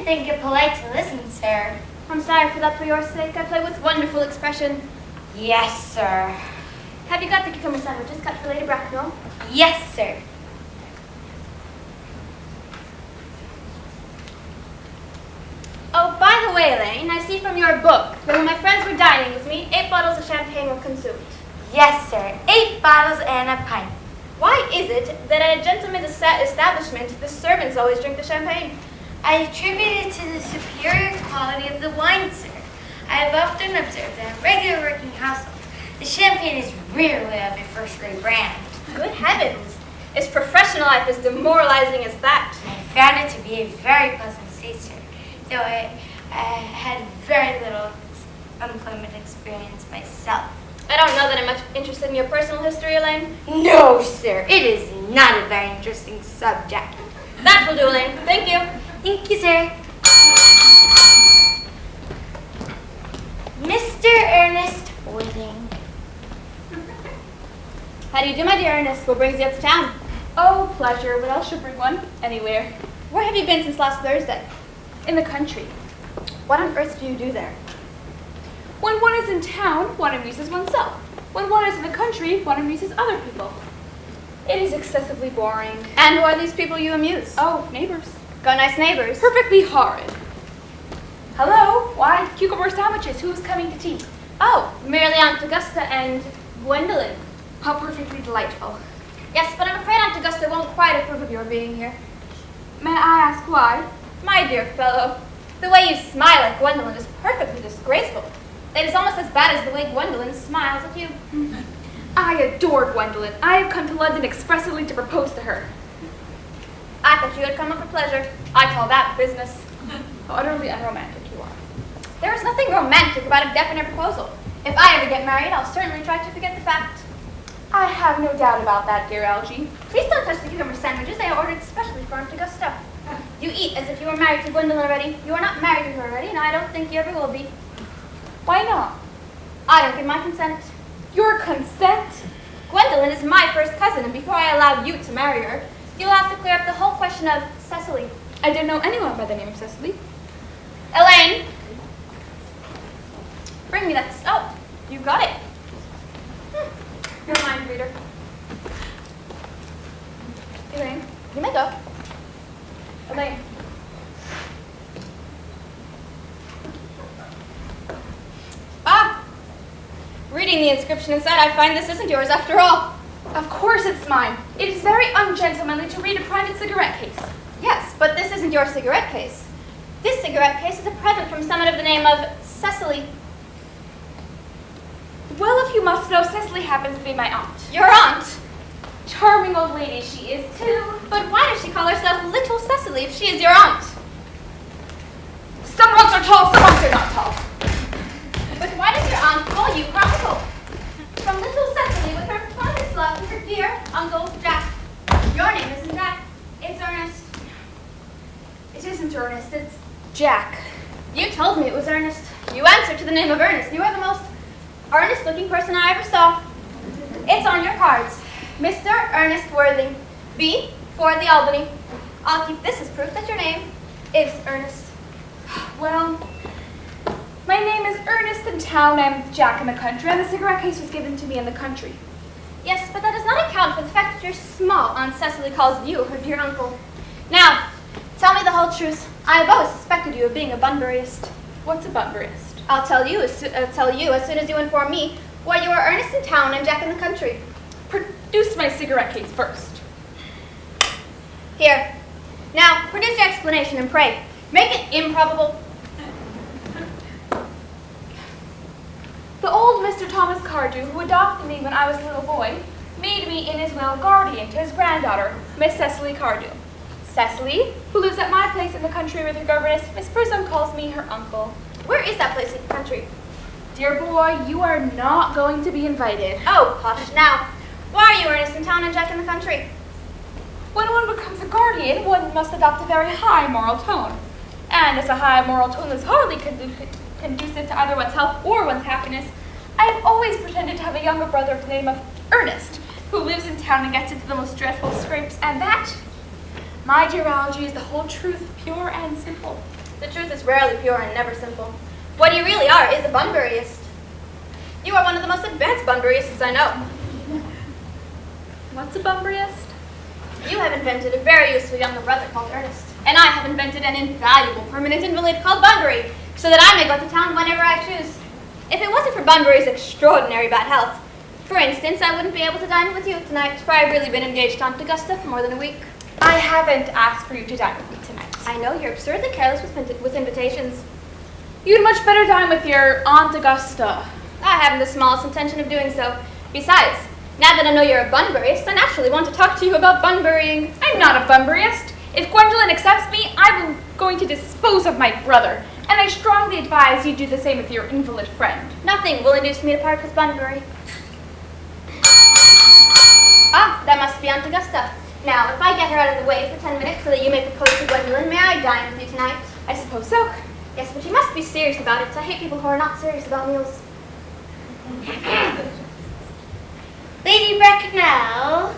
didn't think it polite to listen, sir. I'm sorry for that for your sake. I play with wonderful expression. Yes, sir. Have you got the cucumber sandwiches cut for Lady Bracknell? Yes, sir. Oh, by the way, Elaine, I see from your book that when my friends were dining with me, 8 bottles of champagne were consumed. Yes, sir. 8 bottles and a pint. Why is it that at a gentleman's establishment, the servants always drink the champagne? I attribute it to the superior quality of the wine, sir. I have often observed that in regular working households, the champagne is rarely of a first-rate brand. Good heavens! Is professional life as demoralizing as that? I found it to be a very pleasant state, sir, though I had very little unemployment experience myself. I don't know that I'm much interested in your personal history, Elaine. No, sir. It is not a very interesting subject. That will do, Elaine. Thank you. Thank you, sir. Mr. Ernest Worthing. How do you do, my dear Ernest? What brings you up to town? Oh, pleasure. What else should bring one? Anywhere. Where have you been since last Thursday? In the country. What on earth do you do there? When one is in town, one amuses oneself. When one is in the country, one amuses other people. It is excessively boring. And who are these people you amuse? Oh, neighbors. Got nice neighbors. Perfectly horrid. Hello? Why, cucumber sandwiches. Who's coming to tea? Oh, merely Aunt Augusta and Gwendolyn. How perfectly delightful. Yes, but I'm afraid Aunt Augusta won't quite approve of your being here. May I ask why? My dear fellow, the way you smile at Gwendolyn is perfectly disgraceful. It is almost as bad as the way Gwendolyn smiles at you. I adore Gwendolyn. I have come to London expressly to propose to her. I thought you had come up for pleasure. I call that business. How utterly unromantic you are. There is nothing romantic about a definite proposal. If I ever get married, I'll certainly try to forget the fact. I have no doubt about that, dear Algie. Please don't touch the cucumber sandwiches. They are ordered specially for Aunt Augusta. You eat as if you were married to Gwendolyn already. You are not married to her already, and I don't think you ever will be. Why not? I don't give my consent. Your consent? Gwendolyn is my first cousin, and before I allow you to marry her, you'll have to clear up the whole question of Cecily. I don't know anyone by the name of Cecily. Elaine! Bring me that. Oh, you got it. You're a mind reader. Elaine? You may go. Elaine. Ah! Reading the inscription inside, I find this isn't yours after all. Of course it's mine. It is very ungentlemanly to read a private cigarette case. Yes, but this isn't your cigarette case. This cigarette case is a present from someone of the name of Cecily. Well, if you must know, Cecily happens to be my aunt. Your aunt? Charming old lady she is, too. But why does she call herself Little Cecily if she is your aunt? Some aunts are tall, some aunts are not tall. But why does your aunt call you her uncle? From Little Cecily with her fondest love to her dear Uncle Jack. Your name isn't Jack, it's Ernest. It isn't Ernest, it's Jack. You told me it was Ernest. You answered to the name of Ernest. You are the most earnest-looking person I ever saw. It's on your cards. Mr. Ernest Worthing, B, for the Albany. I'll keep this as proof that your name is Ernest. Well, my name is Ernest in town, I'm Jack in the country, and the cigarette case was given to me in the country. Yes, but that does not account for the fact that you're small. Aunt Cecily calls you her dear uncle. Now, tell me the whole truth. I have always suspected you of being a Bunburyist. What's a Bunburyist? I'll tell you as soon as you inform me why you are Ernest in town and Jack in the country. Produce my cigarette case first. Here. Now, produce your explanation and pray. Make it improbable. The old Mr. Thomas Cardew, who adopted me when I was a little boy, made me in his will guardian to his granddaughter, Miss Cecily Cardew. Cecily, who lives at my place in the country with her governess, Miss Prism, calls me her uncle. Where is that place in the country? Dear boy, you are not going to be invited. Oh, hush. Now, why are you Ernest in town and Jack in the country? When one becomes a guardian, one must adopt a very high moral tone. And as a high moral tone is hardly conducive to either one's health or one's happiness, I have always pretended to have a younger brother of the name of Earnest, who lives in town and gets into the most dreadful scrapes, and that, my dear Algie, is the whole truth, pure and simple. The truth is rarely pure and never simple. What you really are is a Bunburyist. You are one of the most advanced Bunburyists I know. What's a Bunburyist? You have invented a very useful younger brother called Earnest, and I have invented an invaluable permanent invalid called Bunbury, so that I may go to town whenever I choose. If it wasn't for Bunbury's extraordinary bad health, for instance, I wouldn't be able to dine with you tonight, for I've really been engaged to Aunt Augusta for more than a week. I haven't asked for you to dine with me tonight. I know you're absurdly careless with invitations. You'd much better dine with your Aunt Augusta. I haven't the smallest intention of doing so. Besides, now that I know you're a Bunburyist, I naturally want to talk to you about Bunburying. I'm not a Bunburyist. If Gwendolyn accepts me, I'm going to dispose of my brother, and I strongly advise you do the same with your invalid friend. Nothing will induce me to part with Bunbury. Ah, that must be Aunt Augusta. Now, if I get her out of the way for 10 minutes so that you may propose to Gwendolyn, may I dine with you tonight? I suppose so. Yes, but you must be serious about it. I hate people who are not serious about meals. Lady Bracknell.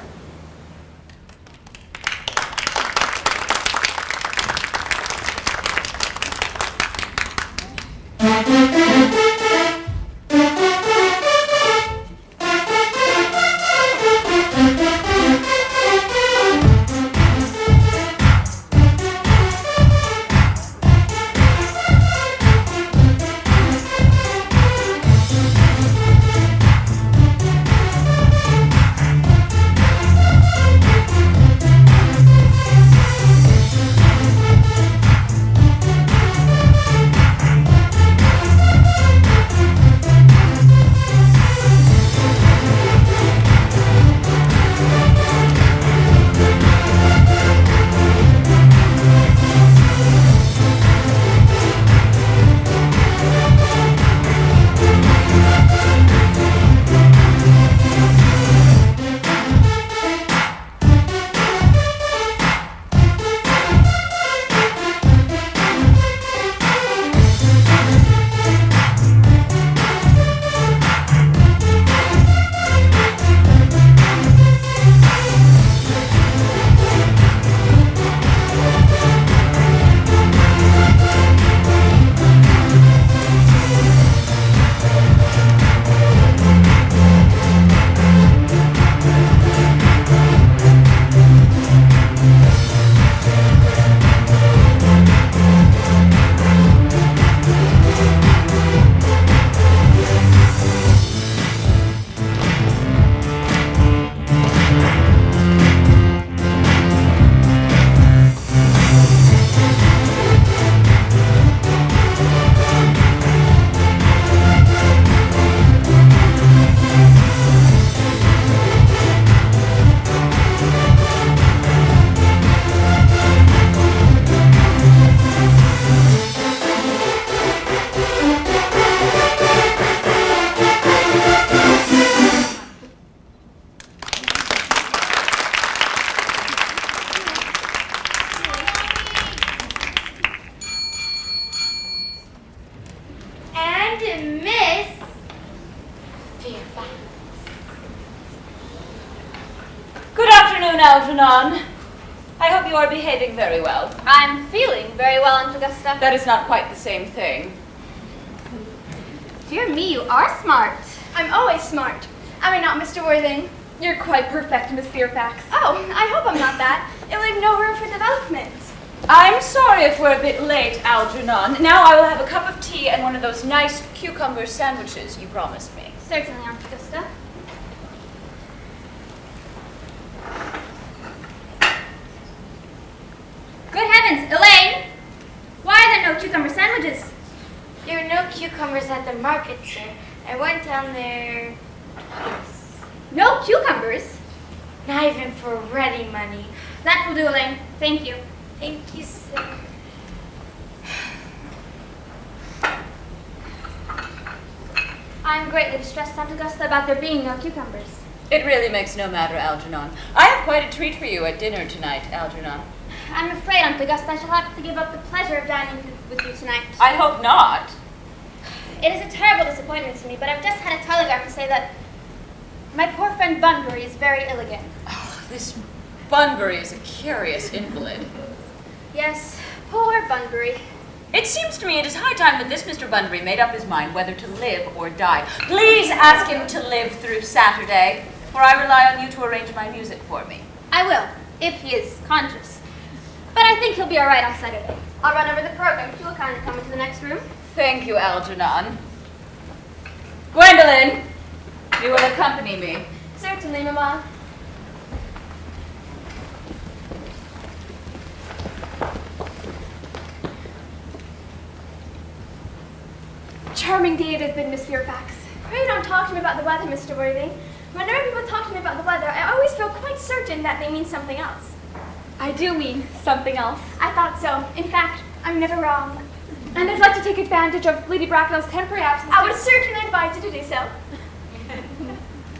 Algernon. I hope you are behaving very well. I'm feeling very well, Aunt Augusta. That is not quite the same thing. Dear me, you are smart. I'm always smart. Am I not, Mr. Worthing? You're quite perfect, Miss Fairfax. Oh, I hope I'm not that. It will leave no room for development. I'm sorry if we're a bit late, Algernon. Now I will have a cup of tea and one of those nice cucumber sandwiches you promised me. Certainly, Aunt Augusta. Good heavens, Elaine! Why are there no cucumber sandwiches? There were no cucumbers at the market, sir. I went down there twice. No cucumbers? Not even for ready money. That will do, Elaine. Thank you. Thank you, sir. I'm greatly distressed, Aunt Augusta, about there being no cucumbers. It really makes no matter, Algernon. I have quite a treat for you at dinner tonight, Algernon. I'm afraid, Aunt Augusta, I shall have to give up the pleasure of dining with you tonight. I hope not. It is a terrible disappointment to me, but I've just had a telegram to say that my poor friend Bunbury is very ill again. Oh, this Bunbury is a curious invalid. Yes, poor Bunbury. It seems to me it is high time that this Mr. Bunbury made up his mind whether to live or die. Please ask him to live through Saturday, for I rely on you to arrange my music for me. I will, if he is conscious. But I think he'll be all right on Saturday. I'll run over the program if you will kindly come into the next room. Thank you, Algernon. Gwendolyn, you will accompany me. Certainly, Mamma. Charming day it has been, Miss Fairfax. Pray don't talk to me about the weather, Mr. Worthing. Whenever people talk to me about the weather, I always feel quite certain that they mean something else. I do mean something else. I thought so. In fact, I'm never wrong. And I'd like to take advantage of Lady Bracknell's temporary absence. I would certainly advise you to do so.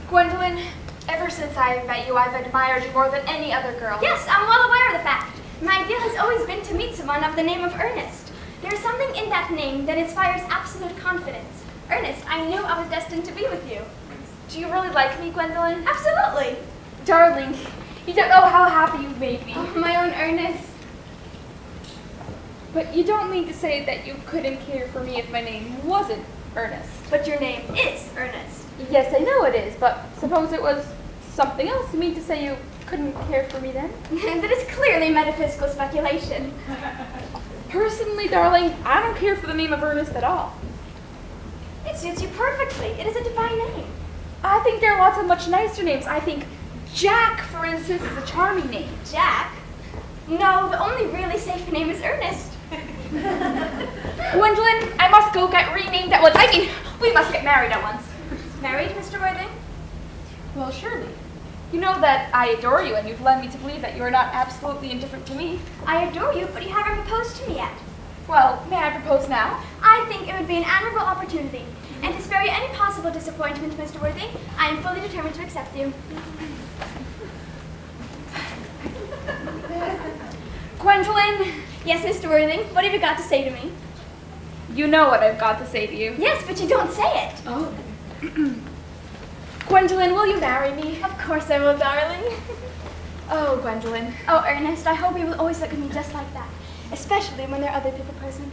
Gwendolyn, ever since I met you, I've admired you more than any other girl. Yes, I'm well aware of the fact. My ideal has always been to meet someone of the name of Earnest. There is something in that name that inspires absolute confidence. Ernest, I knew I was destined to be with you. Do you really like me, Gwendolyn? Absolutely. Darling, you don't know how happy you've made me. Oh, my own Ernest. But you don't mean to say that you couldn't care for me if my name wasn't Ernest. But your name is Ernest. Yes, I know it is, but suppose it was something else. You mean to say you couldn't care for me then? That is clearly metaphysical speculation. Personally, darling, I don't care for the name of Ernest at all. It suits you perfectly. It is a divine name. I think there are lots of much nicer names. I think Jack, for instance, is a charming name. Jack? No, the only really safe name is Ernest. Gwendolyn, I must go get renamed at once. I mean, we must get married at once. Married, Mr. Worthing? Well, surely. You know that I adore you, and you've led me to believe that you are not absolutely indifferent to me. I adore you, but you haven't proposed to me yet. Well, may I propose now? I think it would be an admirable opportunity. And to spare you any possible disappointment, Mr. Worthing, I am fully determined to accept you. Gwendolyn, Yes, Mr. Worthing, what have you got to say to me? you know what I've got to say to you. Yes, but you don't say it. Oh. Gwendolyn, will you marry me? Of course I will, darling. Oh, Gwendolyn. Oh, Ernest, I hope you will always look at me just like that, especially when there are other people present.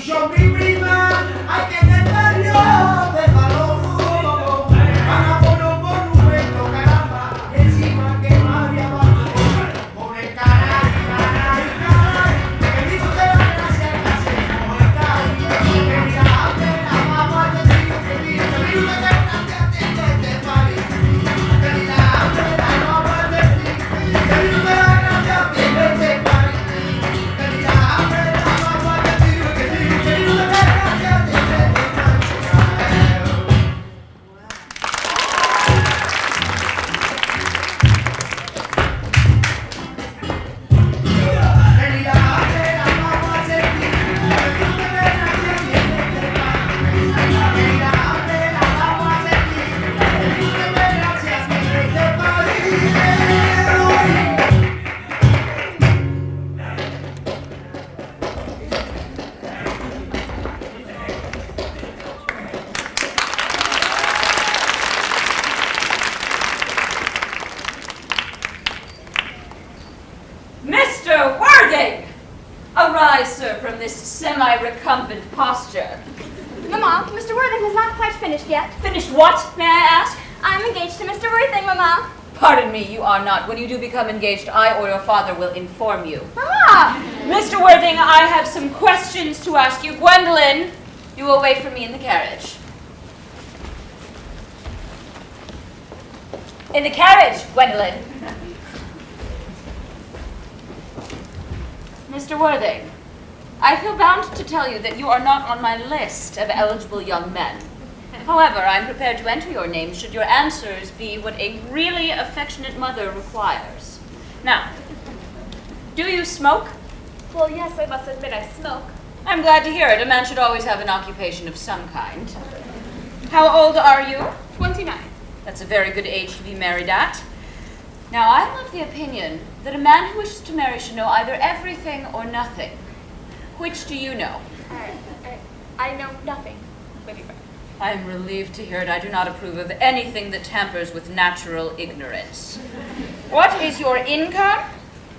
Son mi prima, hay que entenderlo, déjalo, para por un monumento, caramba, encima que María va pobre caray, que digo que la gracia que hacemos está ahí, que mira, la mamá te digo que digo que gracia te pari, que mira, la mamá te digo que la gracia te pari, que mira, la mamá te digo que la gracia te Mr. Worthing! Arise, sir, from this semi-recumbent posture. Mamma, Mr. Worthing has not quite finished yet. Finished what, may I ask? I'm engaged to Mr. Worthing, Mamma. Pardon me, you are not. When you do become engaged, I or your father will inform you. Mamma! Mr. Worthing, I have some questions to ask you. Gwendolyn, you will wait for me in the carriage. In the carriage, Gwendolyn. Mr. Worthing, I feel bound to tell you that you are not on my list of eligible young men. However, I am prepared to enter your name should your answers be what a really affectionate mother requires. Now, do you smoke? Well, yes, I must admit I smoke. I'm glad to hear it. A man should always have an occupation of some kind. How old are you? 29. That's a very good age to be married at. Now, I'm of the opinion that a man who wishes to marry should know either everything or nothing. Which do you know? I know nothing. Maybe right. I am relieved to hear it. I do not approve of anything that tampers with natural ignorance. What is your income?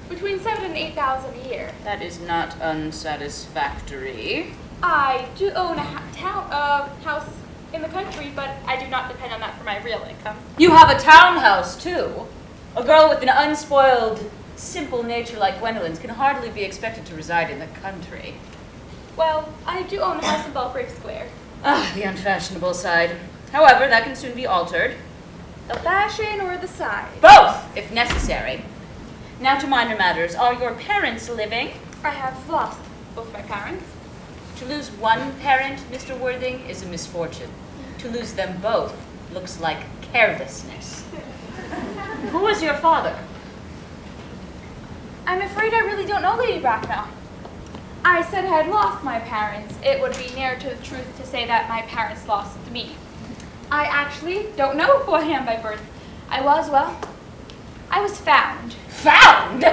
Between 7,000 and 8,000 a year. That is not unsatisfactory. I do own a house in the country, but I do not depend on that for my real income. You have a townhouse, too. A girl with an unspoiled, simple nature like Gwendolyn's can hardly be expected to reside in the country. Well, I do own a house in Belgrave Square. Ah, the unfashionable side. However, that can soon be altered. The fashion or the size? Both, if necessary. Now to minor matters. Are your parents living? I have lost both my parents. To lose one parent, Mr. Worthing, is a misfortune. To lose them both looks like carelessness. Who was your father? I'm afraid I really don't know, Lady Bracknell. I said I had lost my parents. It would be nearer to the truth to say that my parents lost me. I actually don't know who I am by birth. I was found. Found?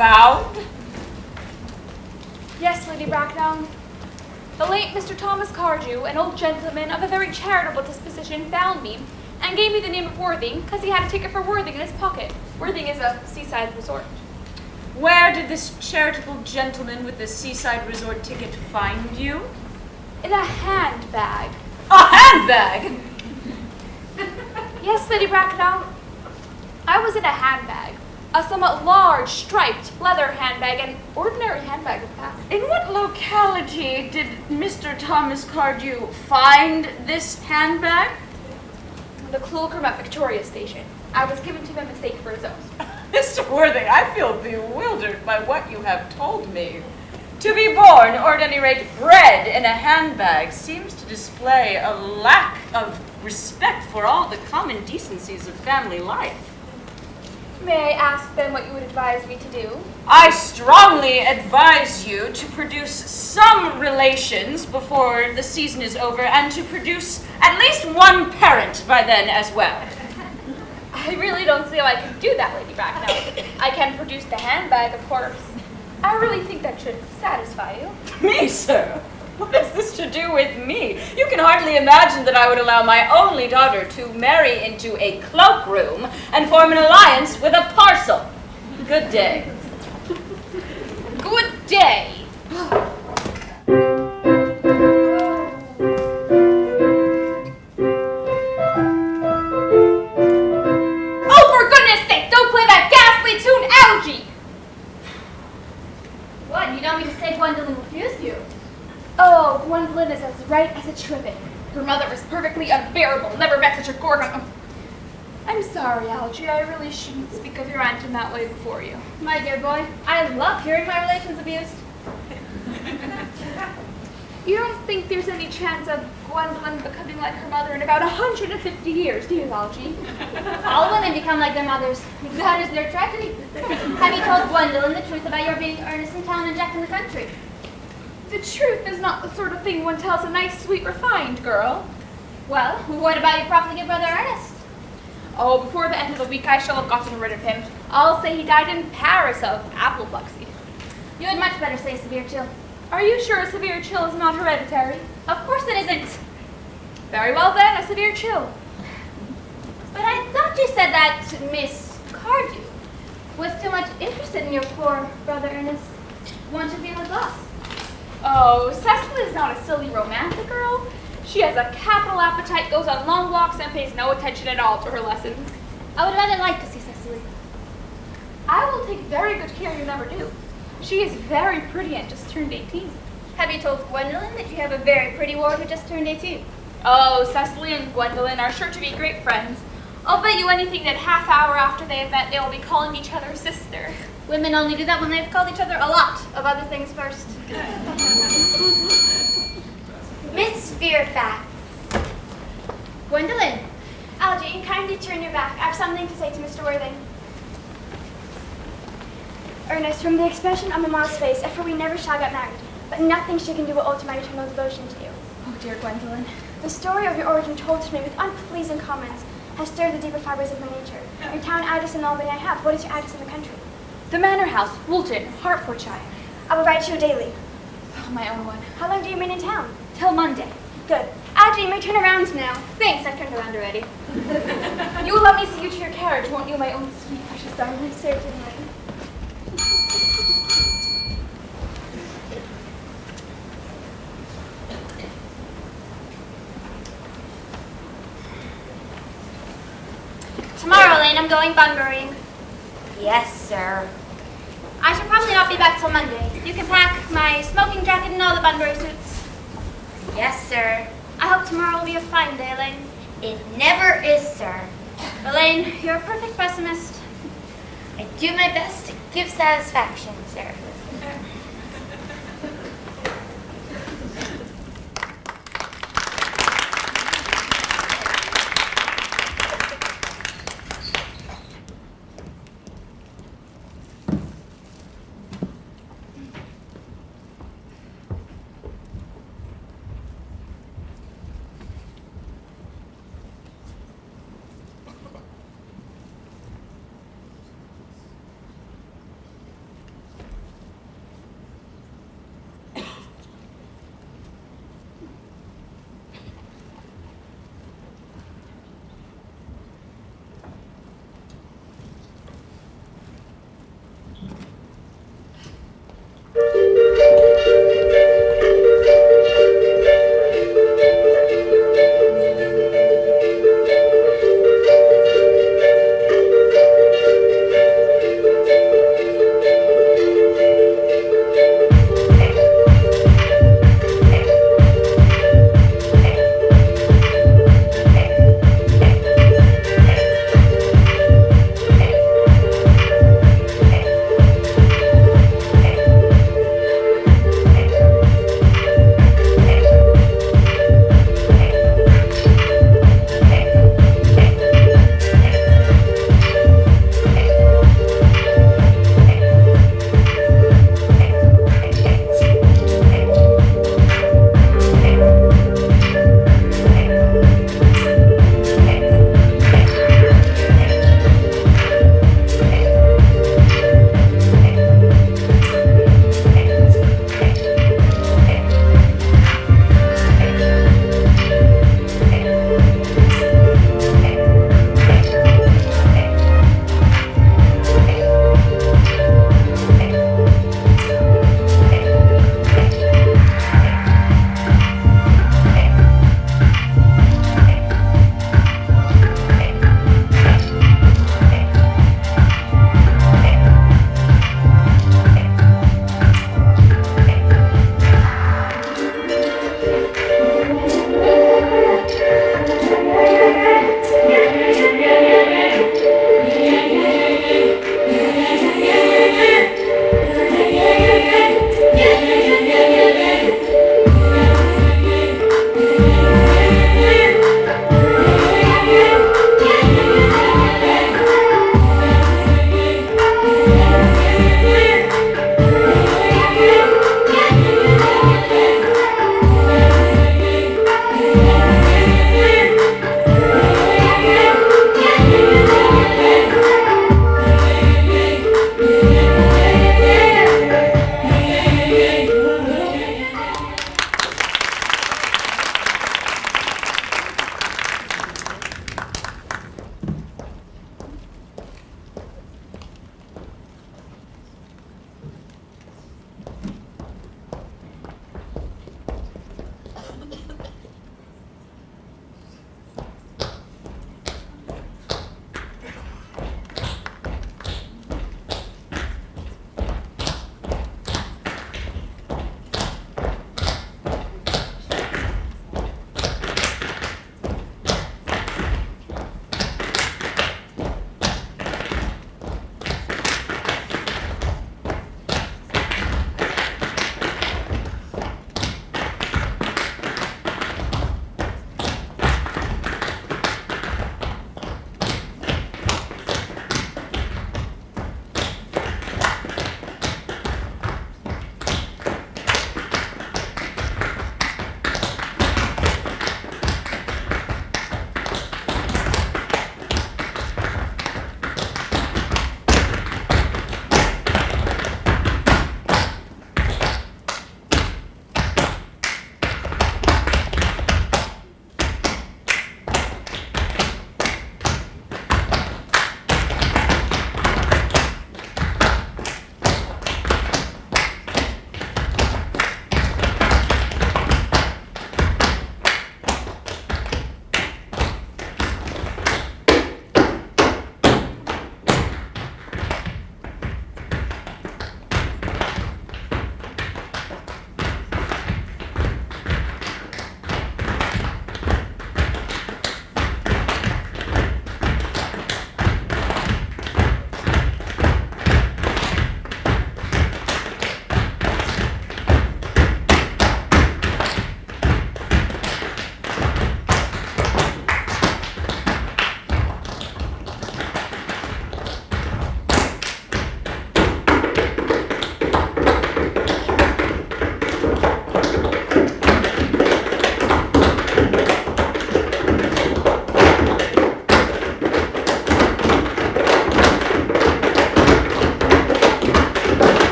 found? Yes, Lady Bracknell. The late Mr. Thomas Cardew, an old gentleman of a very charitable disposition, found me and gave me the name of Worthing because he had a ticket for Worthing in his pocket. Worthing is a seaside resort. Where did this charitable gentleman with the seaside resort ticket find you? In a handbag. A handbag? Yes, Lady Bracknell. I was in a handbag. A somewhat large, striped leather handbag, an ordinary handbag in fact. In what locality did Mr. Thomas Cardew find this handbag? The Cloakroom at Victoria Station. I was given to him a mistake for his own. Mr. Worthing, I feel bewildered by what you have told me. To be born, or at any rate bred, in a handbag seems to display a lack of respect for all the common decencies of family life. May I ask then what you would advise me to do? I strongly advise you to produce some relations before the season is over and to produce at least one parent by then as well. I really don't see how I can do that, Lady Bracknell. I can produce the handbag, of course. I really think that should satisfy you. Me, sir? What has this to do with me? You can hardly imagine that I would allow my only daughter to marry into a cloakroom and form an alliance with a parcel. Good day. Good day. Oh, for goodness sake, don't play that ghastly tune, Algie! What, you don't mean to say Gwendolyn refused you? Oh, Gwendolyn is as right as a trivet. Her mother is perfectly unbearable. Never met such a gorgon. I'm sorry, Algie. I really shouldn't speak of your aunt in that way before you. My dear boy, I love hearing my relations abused. You don't think there's any chance of Gwendolyn becoming like her mother in about 150 years, do you, Algie? All women become like their mothers. That is their tragedy. Have you told Gwendolyn the truth about your being Ernest in town and Jack in the country? The truth is not the sort of thing one tells a nice, sweet, refined girl. Well, what about your profligate brother Ernest? Oh, before the end of the week, I shall have gotten rid of him. I'll say he died in Paris of apoplexy. You had much better say severe chill. Are you sure a severe chill is not hereditary? Of course it isn't. Very well then, a severe chill. But I thought you said that Miss Cardew was too much interested in your poor brother Ernest. One should be with us. Oh, Cecily is not a silly romantic girl. She has a capital appetite, goes on long walks, and pays no attention at all to her lessons. I would rather like to see Cecily. I will take very good care you never do. She is very pretty and just turned 18. Have you told Gwendolyn that you have a very pretty ward who just turned 18? Oh, Cecily and Gwendolyn are sure to be great friends. I'll bet you anything that half hour after they have met, they will be calling each other sister. Women only do that when they've called each other a lot of other things first. Miss Fairfax. Gwendolyn, Algie, kindly turn your back. I have something to say to Mr. Worthing. Ernest, from the expression on Mamma's face, if we never shall get married, but nothing she can do will alter my eternal devotion to you. Oh, dear Gwendolyn. The story of your origin told to me with unpleasing comments has stirred the deeper fibers of my nature. Your town address in Albany I have. What is your address in the country? The Manor House, Woolton, Hertfordshire. I will write to you daily. Oh, my own one. How long do you remain in town? Till Monday. Good. Algie, you may turn around now. thanks, I've turned around already. You will let me see you to your carriage, won't you, my own sweet, precious darling? Certainly. Tomorrow, Lane, I'm going bunburying. Yes, sir. I shall probably not be back till Monday. You can pack my smoking jacket and all the Bunbury suits. Yes, sir. I hope tomorrow will be a fine day, Elaine. It never is, sir. Elaine, you're a perfect pessimist. I do my best to give satisfaction, sir.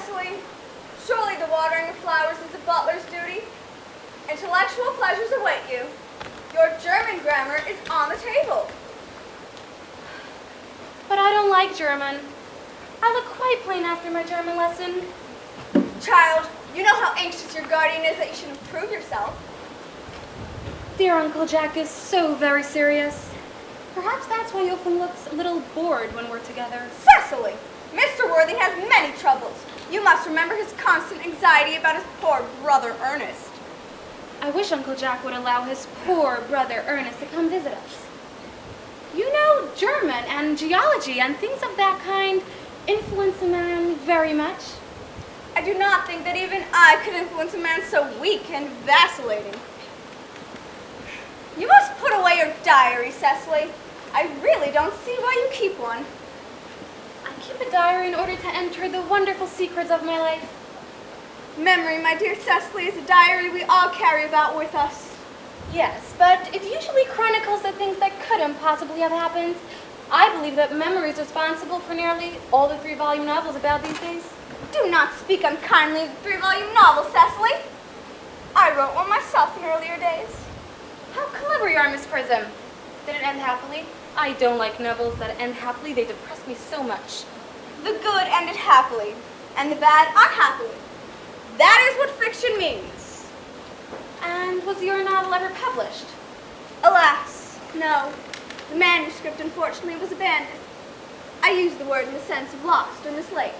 Cecily, surely the watering of flowers is a butler's duty. Intellectual pleasures await you. Your German grammar is on the table. But I don't like German. I look quite plain after my German lesson. Child, you know how anxious your guardian is that you should improve yourself. Dear Uncle Jack is so very serious. Perhaps that's why he often looks a little bored when we're together. Cecily, Mr. Worthing has many troubles. You must remember his constant anxiety about his poor brother Ernest. I wish Uncle Jack would allow his poor brother Ernest to come visit us. You know, German and geology and things of that kind influence a man very much. I do not think that even I could influence a man so weak and vacillating. You must put away your diary, Cecily. I really don't see why you keep one. I keep a diary in order to enter the wonderful secrets of my life. Memory, my dear Cecily, is a diary we all carry about with us. Yes, but it usually chronicles the things that couldn't possibly have happened. I believe that memory is responsible for nearly all the 3-volume novels about these days. Do not speak unkindly of the 3-volume novel, Cecily. I wrote one myself in earlier days. How clever you are, Miss Prism. Did it end happily? I don't like novels that end happily. They depress me so much. The good ended happily, and the bad unhappily. That is what fiction means. And was your novel ever published? Alas, no. The manuscript, unfortunately, was abandoned. I use the word in the sense of lost or mislaid.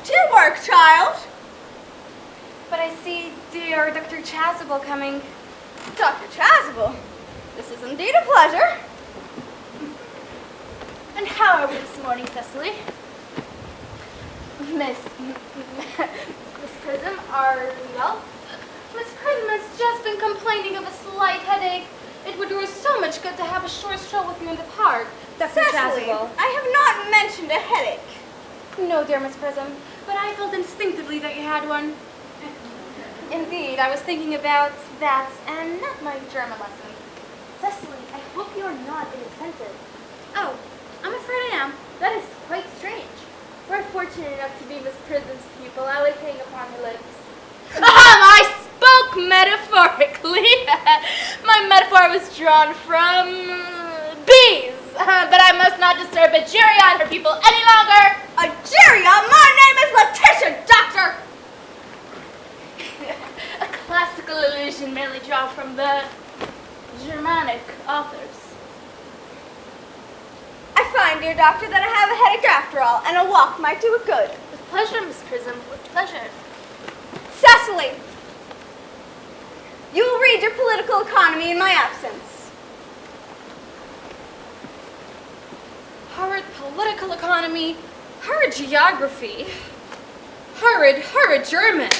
To your work, child. But I see dear Dr. Chasuble coming. Dr. Chasuble, this is indeed a pleasure. And how are we this morning, Cecily? Miss Prism, are we well? Miss Prism has just been complaining of a slight headache. It would do her so much good to have a short stroll with you in the park, Dr. Cecily, Chasuble. I have not mentioned a headache. No, dear Miss Prism, but I felt instinctively that you had one. Indeed, I was thinking about that and not my German lesson. Cecily, I hope you are not inattentive. Oh, I'm afraid I am. That is quite strange. We're fortunate enough to be Miss Prism's pupil. I would hang upon her lips. I spoke metaphorically. My metaphor was drawn from bees. But I must not disturb Egeria and her people any longer. Egeria? My name is Letitia, Doctor! A classical allusion merely drawn from the Germanic authors. I find, dear Doctor, that I have a headache after all, and a walk might do it good. With pleasure, Miss Prism, with pleasure. Cecily, you will read your political economy in my absence. Horrid political economy, horrid geography, horrid German.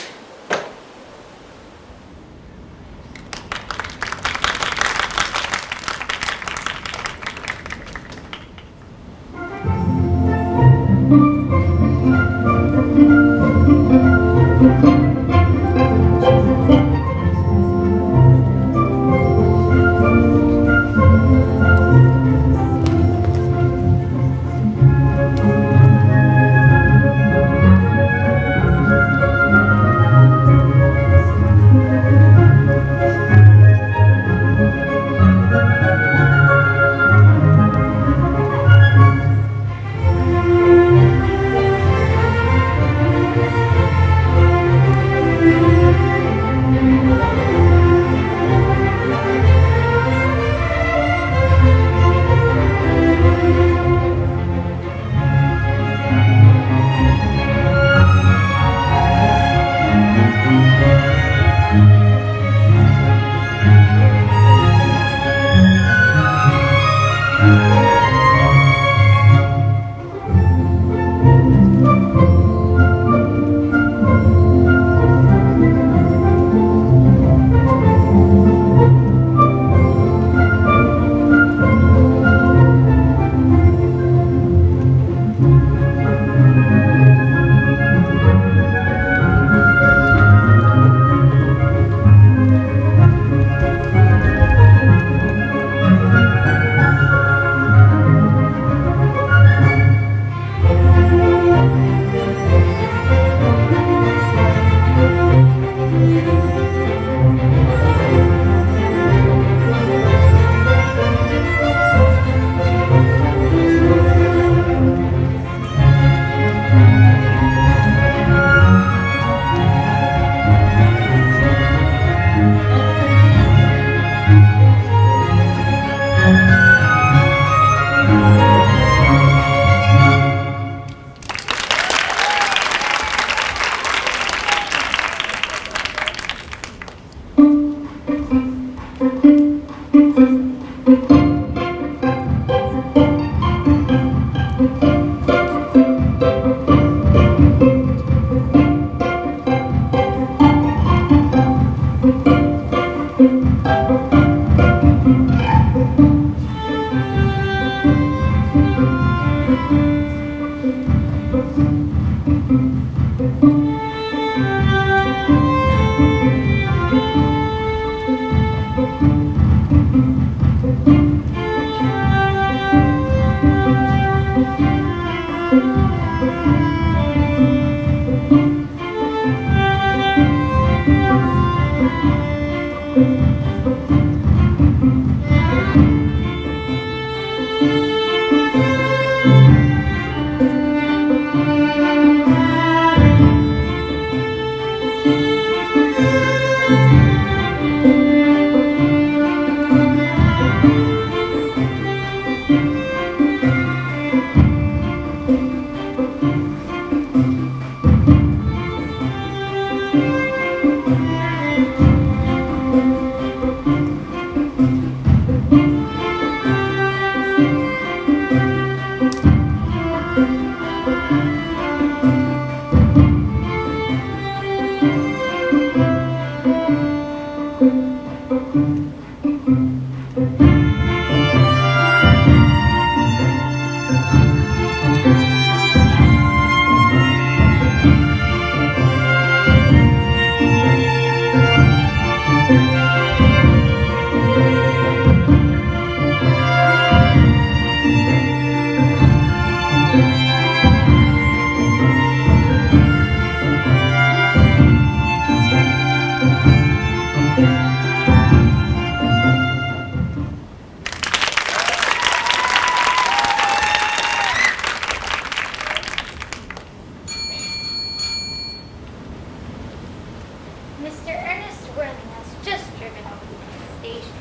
Mr. Ernest Worthing has just driven over to the station.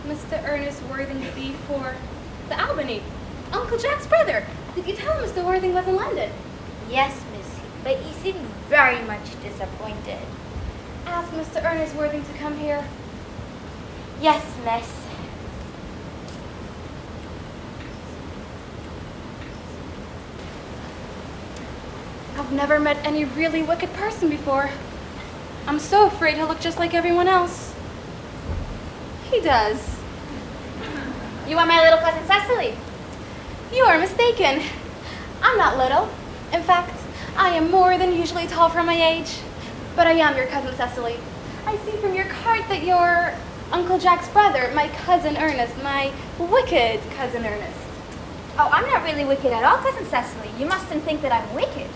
Mr. Ernest Worthing be for the Albany. Uncle Jack's brother. Did you tell him Mr. Worthing was in London? Yes, Missy, but he seemed very much disappointed. Ask Mr. Ernest Worthing to come here. Yes, miss. I've never met any really wicked person before. I'm so afraid he'll look just like everyone else. He does. You are my little cousin Cecily. You are mistaken. I'm not little. In fact, I am more than usually tall for my age. But I am your cousin Cecily. I see from your card that you're Uncle Jack's brother, my cousin Ernest, my wicked cousin Ernest. Oh, I'm not really wicked at all, cousin Cecily. You mustn't think that I'm wicked.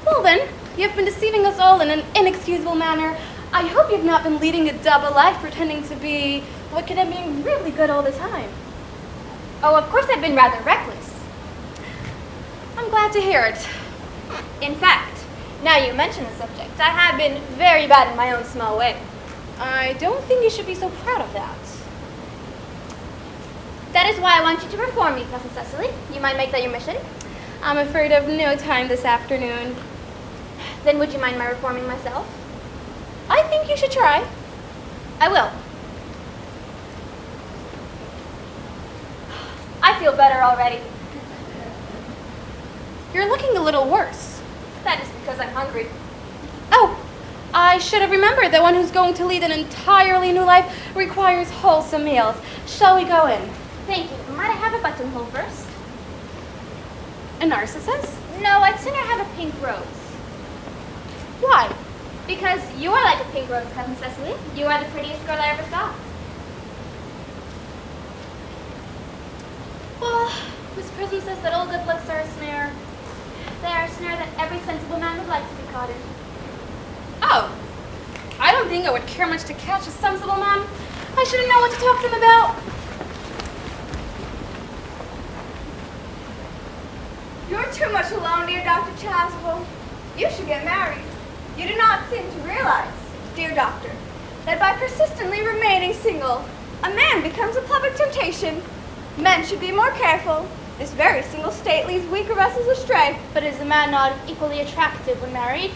Well then, you've been deceiving us all in an inexcusable manner. I hope you've not been leading a double life, pretending to be wicked and being really good all the time. Oh, of course I've been rather reckless. I'm glad to hear it. In fact, now you mention the subject, I have been very bad in my own small way. I don't think you should be so proud of that. That is why I want you to reform me, cousin Cecily. You might make that your mission. I'm afraid of no time this afternoon. Then would you mind my reforming myself? I think you should try. I will. I feel better already. You're looking a little worse. That is because I'm hungry. Oh, I should have remembered that one who's going to lead an entirely new life requires wholesome meals. Shall we go in? Thank you. Might I have a buttonhole first? A narcissus? No, I'd sooner have a pink rose. Why? Because you are like a pink rose, cousin Cecily. You are the prettiest girl I ever saw. Well, Miss Prism says that all good looks are a snare. They are a snare that every sensible man would like to be caught in. Oh, I don't think I would care much to catch a sensible man. I shouldn't know what to talk to him about. You're too much alone, dear Dr. Chasuble. You should get married. You do not seem to realize, dear doctor, that by persistently remaining single, a man becomes a public temptation. Men should be more careful. This very single state leads weaker vessels astray. But is a man not equally attractive when married?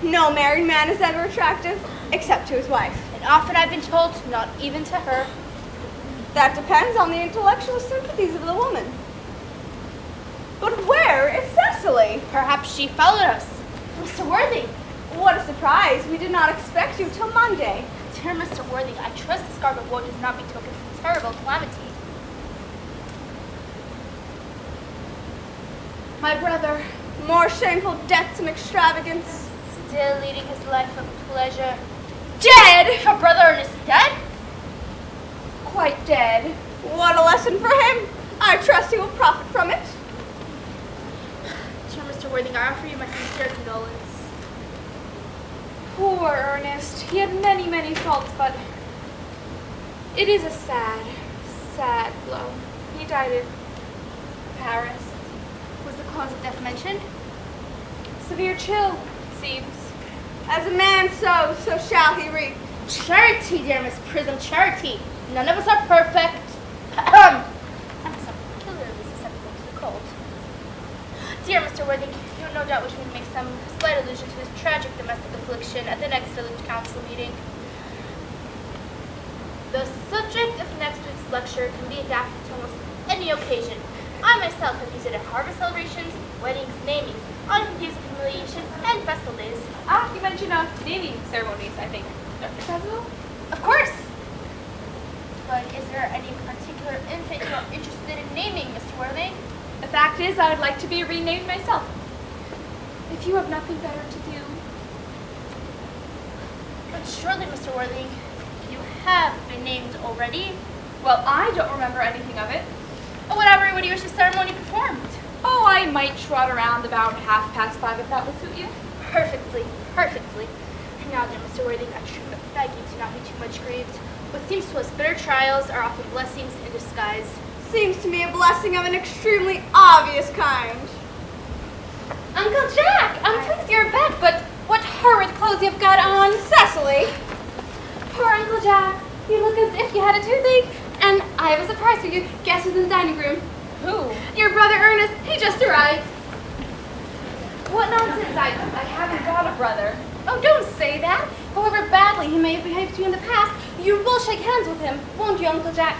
No married man is ever attractive, except to his wife. And often I've been told, not even to her. That depends on the intellectual sympathies of the woman. But where is Cecily? Perhaps she followed us. Mr. Worthing. What a surprise. We did not expect you till Monday. Dear Mr. Worthing, I trust the scarf of woe does not betoken some terrible calamity. My brother, More shameful debts and extravagance. still leading his life of pleasure. Dead! Your brother Ernest dead? Quite dead. What a lesson for him. I trust he will profit from it. Dear Mr. Worthing, I offer you my sincere condolence. Poor Ernest. He had many, many faults, but it is a sad, sad blow. He died in Paris. Was the cause of death mentioned? Severe chill, seems. As a man sows, so shall he reap. Charity, dear Miss Prism, charity. None of us are perfect. I'm so peculiarly susceptible to the cold. Dear Mr. Worthing, you no doubt wish me to make some slight allusion to this tragic domestic affliction at the next village council meeting. The subject of next week's lecture can be adapted to almost any occasion. I myself have used it at harvest celebrations, weddings, namings, on days of humiliation, and festival days. You mentioned naming ceremonies, I think. Dr. Caswell? Of course! But is there any particular infant you are interested in naming, Mr. Worthing? The fact is, I would like to be renamed myself. If you have nothing better to do. But surely, Mr. Worthing, you have been named already. Well, I don't remember anything of it. Whatever would you wish the ceremony performed? Oh, I might trot around about 5:30 if that would suit you. Perfectly, perfectly. And now, dear Mr. Worthing, I truly beg you to not be too much grieved. What seems to us bitter trials are often blessings in disguise. Seems to me a blessing of an extremely obvious kind. Uncle Jack, I'm pleased you're back, but what horrid clothes you've got on. Cecily! Poor Uncle Jack. You look as if you had a toothache. And I have a surprise for you. Guess who's in the dining room? Who? Your brother Ernest. He just arrived. What nonsense! I haven't got a brother. Oh, don't say that. However badly he may have behaved to you in the past, you will shake hands with him, won't you, Uncle Jack?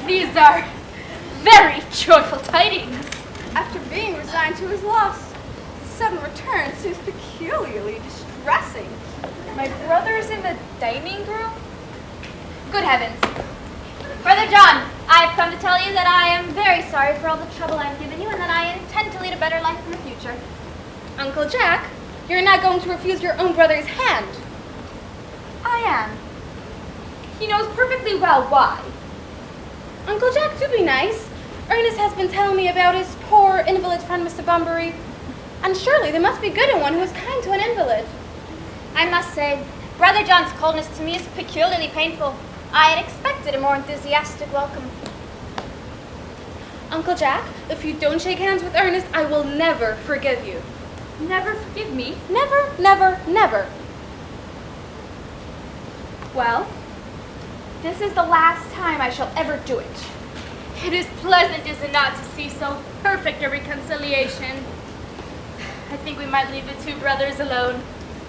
These are very joyful tidings. After being resigned to his loss, his sudden return seems peculiarly distressing. My brother's in the dining room? Good heavens. Brother John, I've come to tell you that I am very sorry for all the trouble I've given you and that I intend to lead a better life in the future. Uncle Jack, you're not going to refuse your own brother's hand. I am. He knows perfectly well why. Uncle Jack, do be nice. Ernest has been telling me about his poor invalid friend, Mr. Bunbury. And surely there must be good in one who is kind to an invalid. I must say, Brother John's coldness to me is peculiarly painful. I had expected a more enthusiastic welcome. Uncle Jack, if you don't shake hands with Ernest, I will never forgive you. Never forgive me. Never, never, never. Well, this is the last time I shall ever do it. It is pleasant, is it not, to see so perfect a reconciliation. I think we might leave the two brothers alone.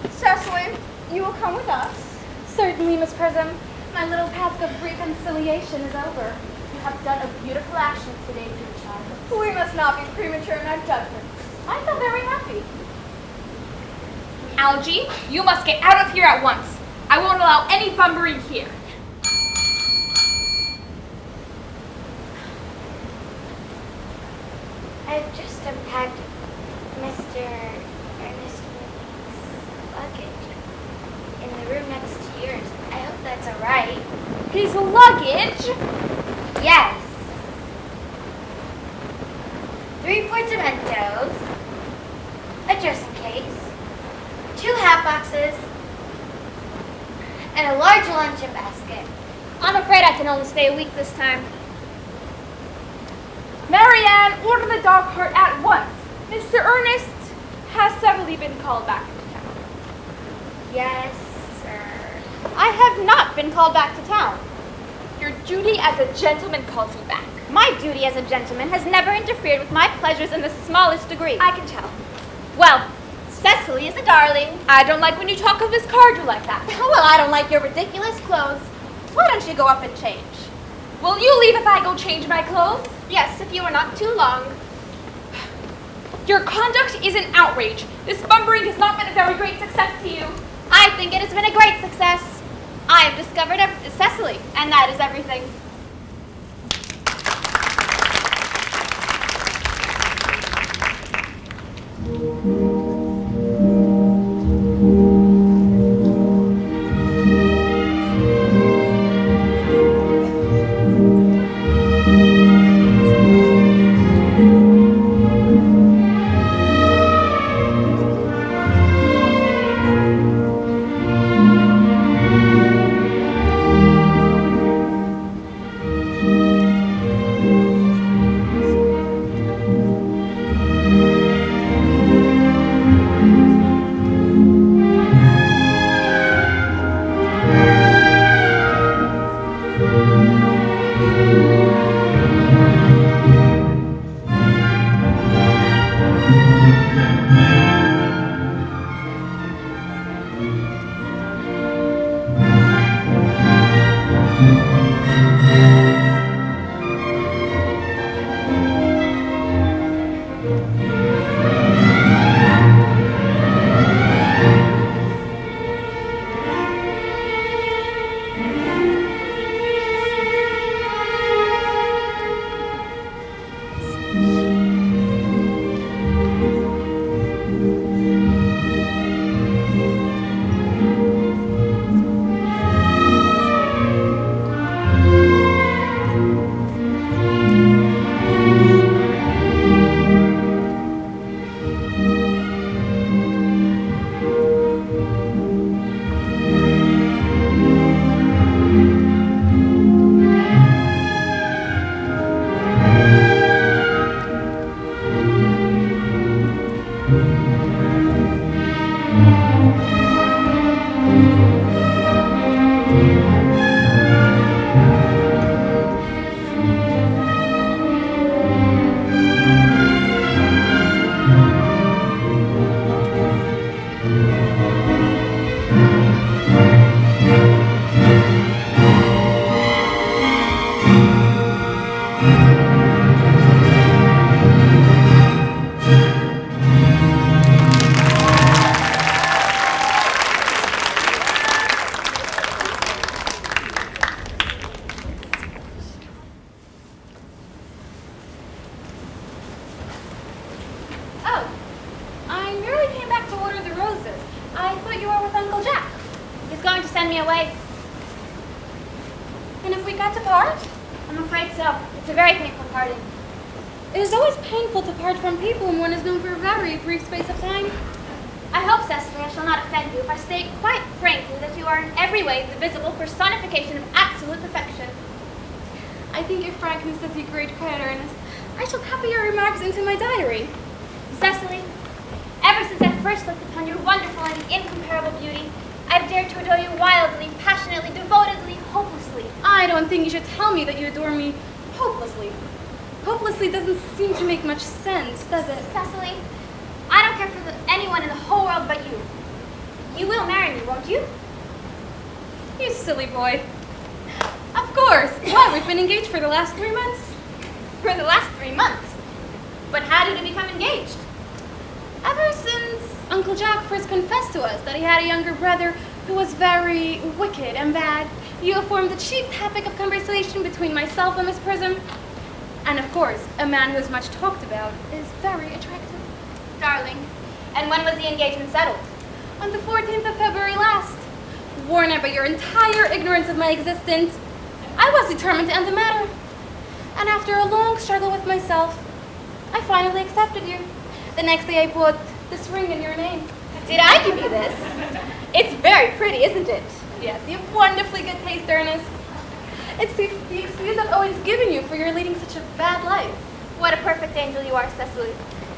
Cecily, you will come with us. Certainly, Miss Prism. My little task of reconciliation is over. You have done a beautiful action today, dear child. We must not be premature in our judgment. I feel very happy. Algie, you must get out of here at once. I won't allow any Bunbury here. I've just unpacked Mr. Earnest Worthing's luggage in the room next to yours. I hope that's all right. His luggage? Yes. 3 portmanteaus, a dressing case, 2 hat boxes, and a large luncheon basket. I'm afraid I can only stay a week this time. Marianne, order the dog cart at once. Mr. Ernest has suddenly been called back into town. Yes, sir. I have not been called back to town. Your duty as a gentleman calls you back. My duty as a gentleman has never interfered with my pleasures in the smallest degree. I can tell. Well, Cecily is a darling. I don't like when you talk of Miss Cardew like that. Well, I don't like your ridiculous clothes. Why don't you go up and change? Will you leave if I go change my clothes? Yes, if you are not too long. Your conduct is an outrage. This bumbering has not been a very great success to you. I think it has been a great success. I have discovered Cecily, and that is everything. Oh, I merely came back to order the roses. I thought you were with Uncle Jack. He's going to send me away. And if we got to part? I'm afraid so. It's a very painful parting. It is always painful to part from people whom one has known for a very brief space of time. I hope, Cecily, I shall not offend you if I state quite frankly that you are in every way the visible personification of absolute perfection. I think your frankness does you great credit, Ernest. I shall copy your remarks into my diary. Cecily, ever since I first looked upon your wonderful and incomparable beauty, I've dared to adore you wildly, passionately, devotedly, hopelessly. I don't think you should tell me that you adore me hopelessly. Hopelessly doesn't seem to make much sense, does it? Cecily, I don't care for anyone in the whole world but you. You will marry me, won't you? You silly boy. Of course. Why, we've been engaged for the last 3 months. For the last 3 months. But how did you become engaged? Ever since Uncle Jack first confessed to us that he had a younger brother who was very wicked and bad, you have formed the chief topic of conversation between myself and Miss Prism. And of course, a man who is much talked about is very attractive. Darling, and when was the engagement settled? On the 14th of February last. Worn out by your entire ignorance of my existence, I was determined to end the matter. And after a long struggle with myself, I finally accepted you. The next day I put this ring in your name. Did I give you this? It's very pretty, isn't it? Yes, you have wonderfully good taste, Ernest. It's the excuse I've always given you for your leading such a bad life. What a perfect angel you are, Cecily.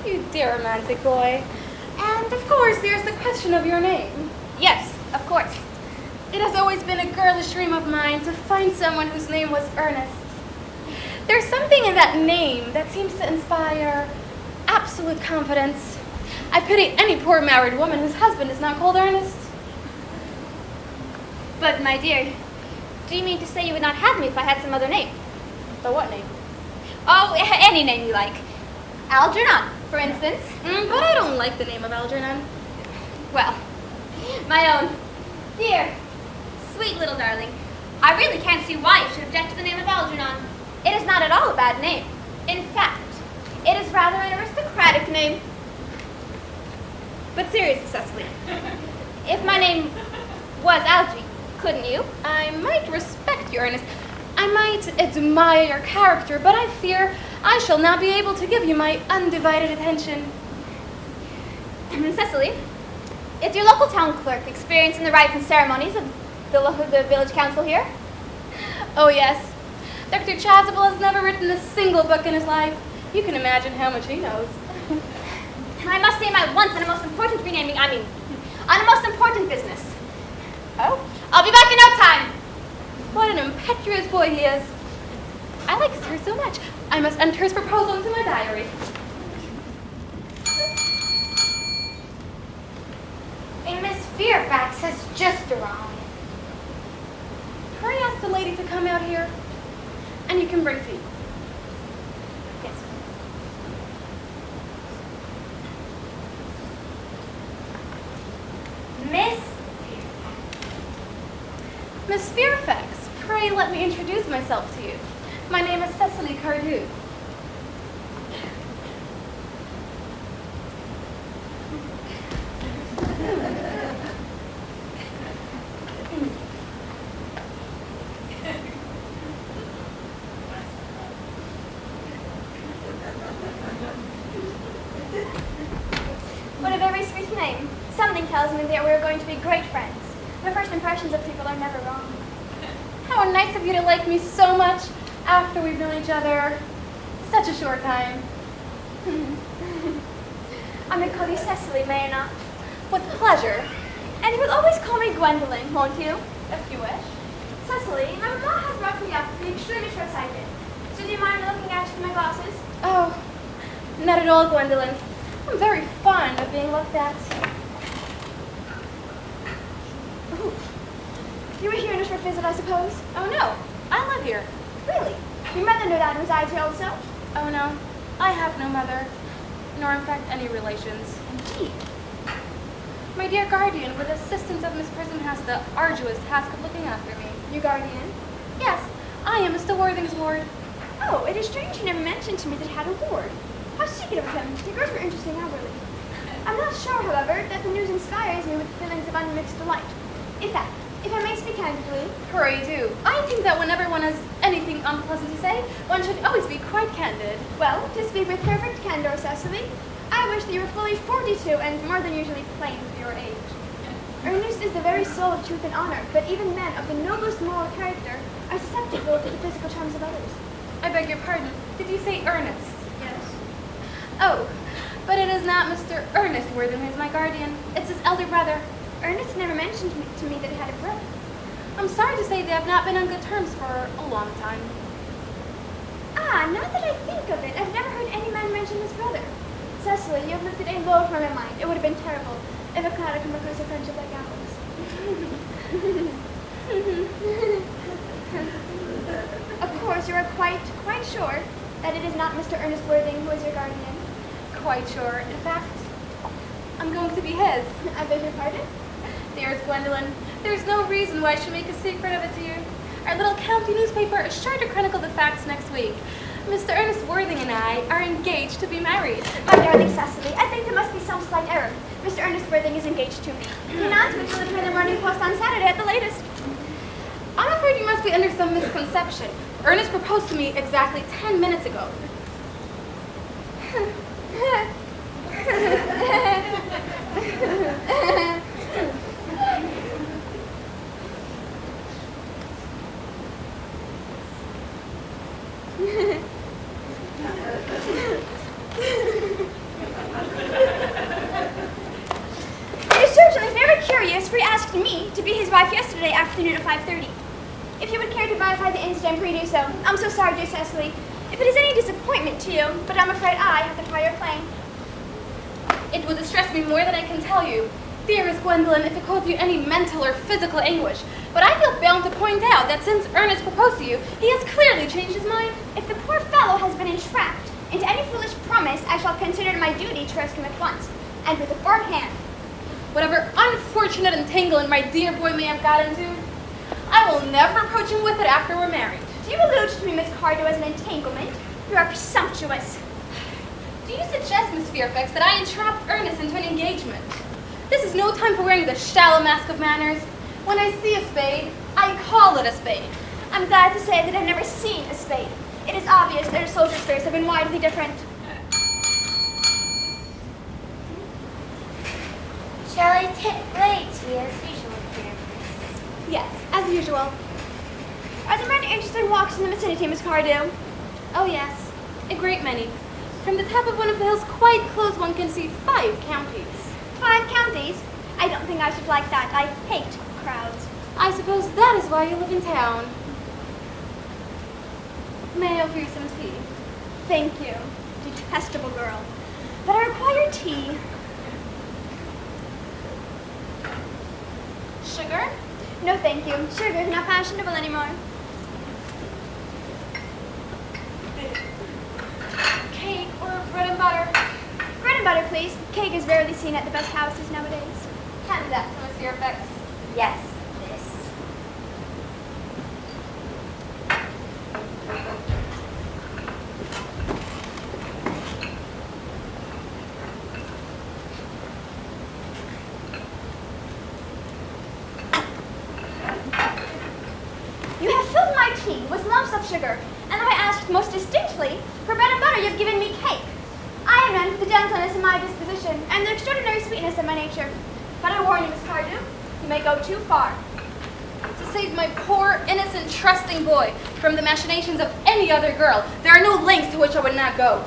You dear romantic boy. And of course, there's the question of your name. Yes, of course. It has always been a girlish dream of mine to find someone whose name was Earnest. There's something in that name that seems to inspire absolute confidence. I pity any poor married woman whose husband is not called Earnest. But, my dear, do you mean to say you would not have me if I had some other name? The what name? Oh, any name you like. Algernon. For instance? But I don't like the name of Algernon. Well, my own. Dear, sweet little darling, I really can't see why you should object to the name of Algernon. It is not at all a bad name. In fact, it is rather an aristocratic name. But seriously, Cecily, if my name was Algie, couldn't you? I might respect you, Ernest. I might admire your character, but I fear I shall not be able to give you my undivided attention. Cecily, is your local town clerk experienced in the rites and ceremonies of the village council here? Oh, yes. Dr. Chasuble has never written a single book in his life. You can imagine how much he knows. I must say my once on a most important on a most important business. Oh, I'll be back in no time. What an impetuous boy he is. I like his hair so much. I must enter his proposal into my diary. A Miss Fairfax has just arrived. Pray ask the lady to come out here, and you can bring tea. Yes. Miss Miss Fairfax, pray let me introduce myself to you. My name is Cecily Cardew. What a very sweet name. Something tells me that we're going to be great friends. My first impressions of people are never wrong. How nice of you to like me so much after we've known each other such a short time. I may call you Cecily, may I not? With pleasure. And you will always call me Gwendolyn, won't you? If you wish. Cecily, my mamma has brought me up to be extremely short-sighted. So do you mind looking at you through my glasses? Oh, not at all, Gwendolyn. I'm very fond of being looked at. Ooh. You were here just for a visit, I suppose? Oh, no. I live here. Really? Your mother no doubt resides here also? Oh, no. I have no mother, nor in fact any relations. Indeed. My dear guardian, with assistance of Miss Prism, has the arduous task of looking after me. Your guardian? Yes, I am Mr. Worthing's ward. Oh, it is strange you never mentioned to me that he had a ward. How secretive of him. The girls were interesting outwardly. I'm not sure, however, that the news inspires me with feelings of unmixed delight. In fact, if I may speak candidly, Pray do. I think that whenever one has anything unpleasant to say, one should always be quite candid. well, to speak with perfect candor, Cecily, I wish that you were fully 42 and more than usually plain for your age. Earnest is the very soul of truth and honor, but even men of the noblest moral character are susceptible to the physical charms of others. I beg your pardon. Did you say Ernest? Yes. Oh, but it is not Mr. Ernest Worthing who is my guardian. It's his elder brother. Ernest never mentioned to me that he had a brother. I'm sorry to say they have not been on good terms for a long time. Ah, now that I think of it, I've never heard any man mention his brother. Cecily, you have lifted a load from my mind. It would have been terrible if a cloud had come across a friendship like ours. Of course, you are quite sure that it is not Mr. Ernest Worthing who is your guardian. Quite sure. In fact, I'm going to be his. I beg your pardon? Dearest Gwendolyn, there's no reason why I should make a secret of it to you. Our little county newspaper is sure to chronicle the facts next week. Mr. Ernest Worthing and I are engaged to be married. My darling Cecily, I think there must be some slight error. Mr. Ernest Worthing is engaged to me. The announcement will appear in the Morning Post on Saturday at the latest. I'm afraid you must be under some misconception. Ernest proposed to me exactly 10 minutes ago. It is certainly very curious, for he asked me to be his wife yesterday afternoon at 5:30. If you would care to verify the incident, please do so. I'm so sorry, dear Cecily, if it is any disappointment to you, but I'm afraid I have the prior claim. It would distress me more than I can tell you. Dearest Gwendolyn, if it caused you any mental or physical anguish, but I feel bound to point out that since Ernest proposed to you, he has clearly changed his mind. If the poor fellow has been entrapped into any foolish promise, I shall consider it my duty to rescue him at once, and with a firm hand. Whatever unfortunate entanglement my dear boy may have got into, I will never approach him with it after we're married. Do you allude to me, Miss Cardew, as an entanglement? You are presumptuous. Do you suggest, Miss Fairfax, that I entrapped Ernest into an engagement? This is no time for wearing the shallow mask of manners. When I see a spade, I call it a spade. I'm glad to say that I've never seen a spade. It is obvious that our soldiers' spades have been widely different. Shall I take late tea as usual, dear Miss? Yes, as usual. Are there many interesting walks in the vicinity, Miss Cardew? Oh yes, a great many. From the top of one of the hills quite close one can see 5 counties. 5 counties? I don't think I should like that. I hate crowds. I suppose that is why you live in town. May I offer you some tea? Thank you, detestable girl. But I require tea. Sugar? No, thank you. Sugar is not fashionable anymore. Cake or bread and butter? Bread and butter, please. Cake is rarely seen at the best houses nowadays. Hand that to Miss Fairfax. Yes, Miss. You have filled my tea with lumps of sugar, and I asked most distinctly for bread and butter. You have given me cake. I am known for the gentleness of my disposition and the extraordinary sweetness of my nature. But I warn you, Miss Cardew, you may go too far. To save my poor, innocent, trusting boy from the machinations of any other girl, there are no lengths to which I would not go.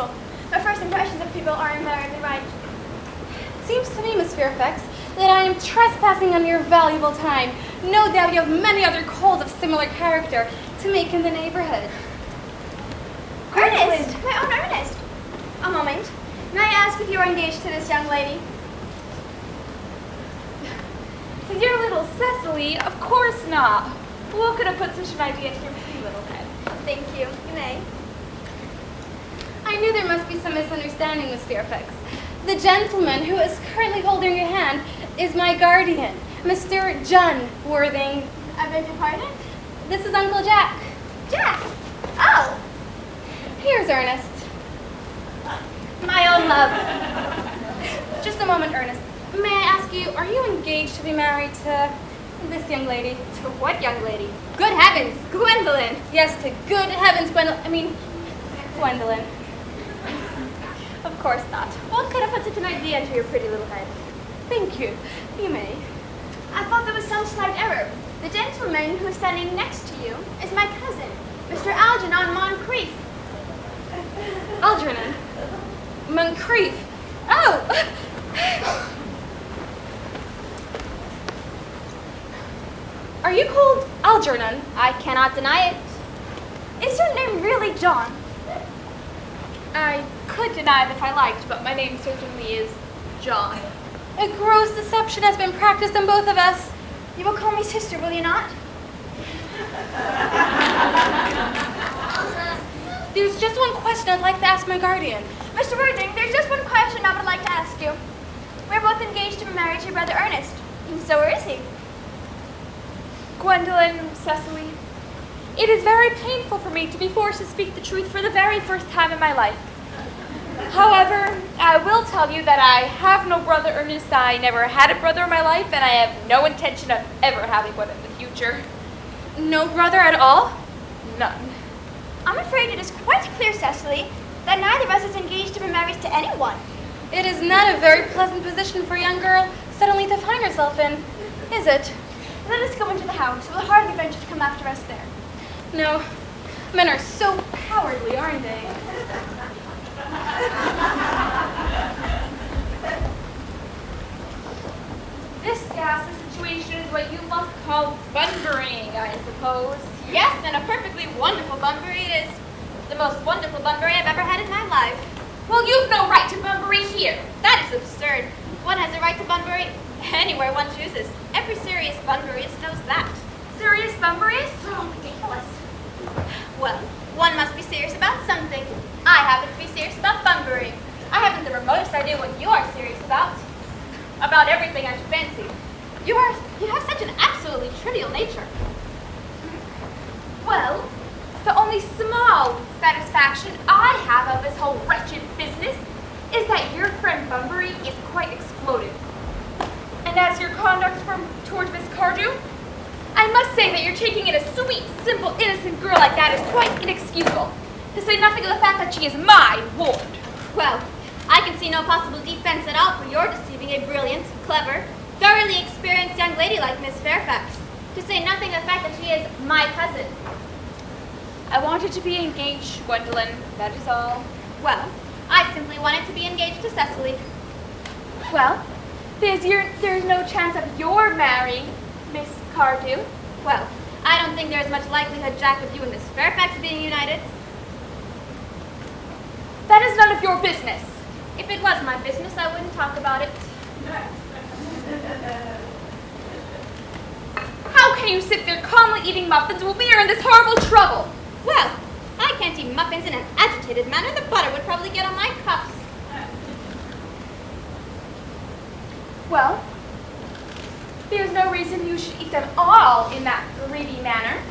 superficial, but first impressions of people are invariably right. It seems to me, Miss Fairfax, that I am trespassing on your valuable time. No doubt you have many other calls of similar character to make in the neighborhood. Ernest! My own Ernest! A moment. May I ask if you are engaged to this young lady? To dear little Cecily, of course not. Who could have put such an idea into your pretty little head? Thank you. You may. I knew there must be some misunderstanding, Miss Fairfax. The gentleman who is currently holding your hand is my guardian, Mr. John Worthing. I beg your pardon? This is Uncle Jack. Jack! Oh! Here's Ernest. My own love. Just a moment, Ernest. May I ask you, are you engaged to be married to this young lady? To what young lady? Good heavens, Gwendolyn. Yes, to good heavens, Gwendolyn. Of course not. What could have put such an idea into your pretty little head? Thank you. You may. I thought there was some slight error. The gentleman who is standing next to you is my cousin, Mr. Algernon Moncrief. Algernon. Moncrief. Oh! Are you called Algernon? I cannot deny it. Is your name really John? I could deny it if I liked, but my name certainly is John. A gross deception has been practiced on both of us. You will call me sister, will you not? There's just one question I'd like to ask my guardian. Mr. Worthing, there's just one question I would like to ask you. We're both engaged to be married to your brother Ernest. So where is he? Gwendolyn, Cecily, it is very painful for me to be forced to speak the truth for the very first time in my life. However, I will tell you that I have no brother Ernest. I never had a brother in my life, and I have no intention of ever having one in the future. No brother at all? None. I'm afraid it is quite clear, Cecily, that neither of us is engaged to be married to anyone. It is not a very pleasant position for a young girl suddenly to find herself in, is it? Let us go into the house. We'll hardly venture to come after us there. No. Men are so cowardly, aren't they? This ghastly situation is what you must call thundering, I suppose. Yes, and a perfectly wonderful Bunbury it is. The most wonderful Bunbury I've ever had in my life. Well, you've no right to Bunbury here. That is absurd. One has a right to Bunbury anywhere one chooses. Every serious Bunburyist knows that. Serious Bunburyist? So ridiculous. Well, one must be serious about something. I happen to be serious about Bunbury. I haven't the remotest idea what you are serious about. About everything, I should fancy. You have such an absolutely trivial nature. Well, the only small satisfaction I have of this whole wretched business is that your friend Bunbury is quite exploded. And as your conduct towards Miss Cardew, I must say that you're taking in a sweet, simple, innocent girl like that is quite inexcusable, to say nothing of the fact that she is my ward. Well, I can see no possible defense at all for your deceiving a brilliant, clever, thoroughly experienced young lady like Miss Fairfax, to say nothing of the fact that she is my cousin. I wanted to be engaged, Gwendolyn, that is all. Well, I simply wanted to be engaged to Cecily. Well, there's no chance of your marrying Miss Cardew. Well, I don't think there's much likelihood, Jack, of you and Miss Fairfax being united. That is none of your business. If it was my business, I wouldn't talk about it. How can you sit there calmly eating muffins while we are in this horrible trouble? Well, I can't eat muffins in an agitated manner. The butter would probably get on my cuffs. Well, there's no reason you should eat them all in that greedy manner.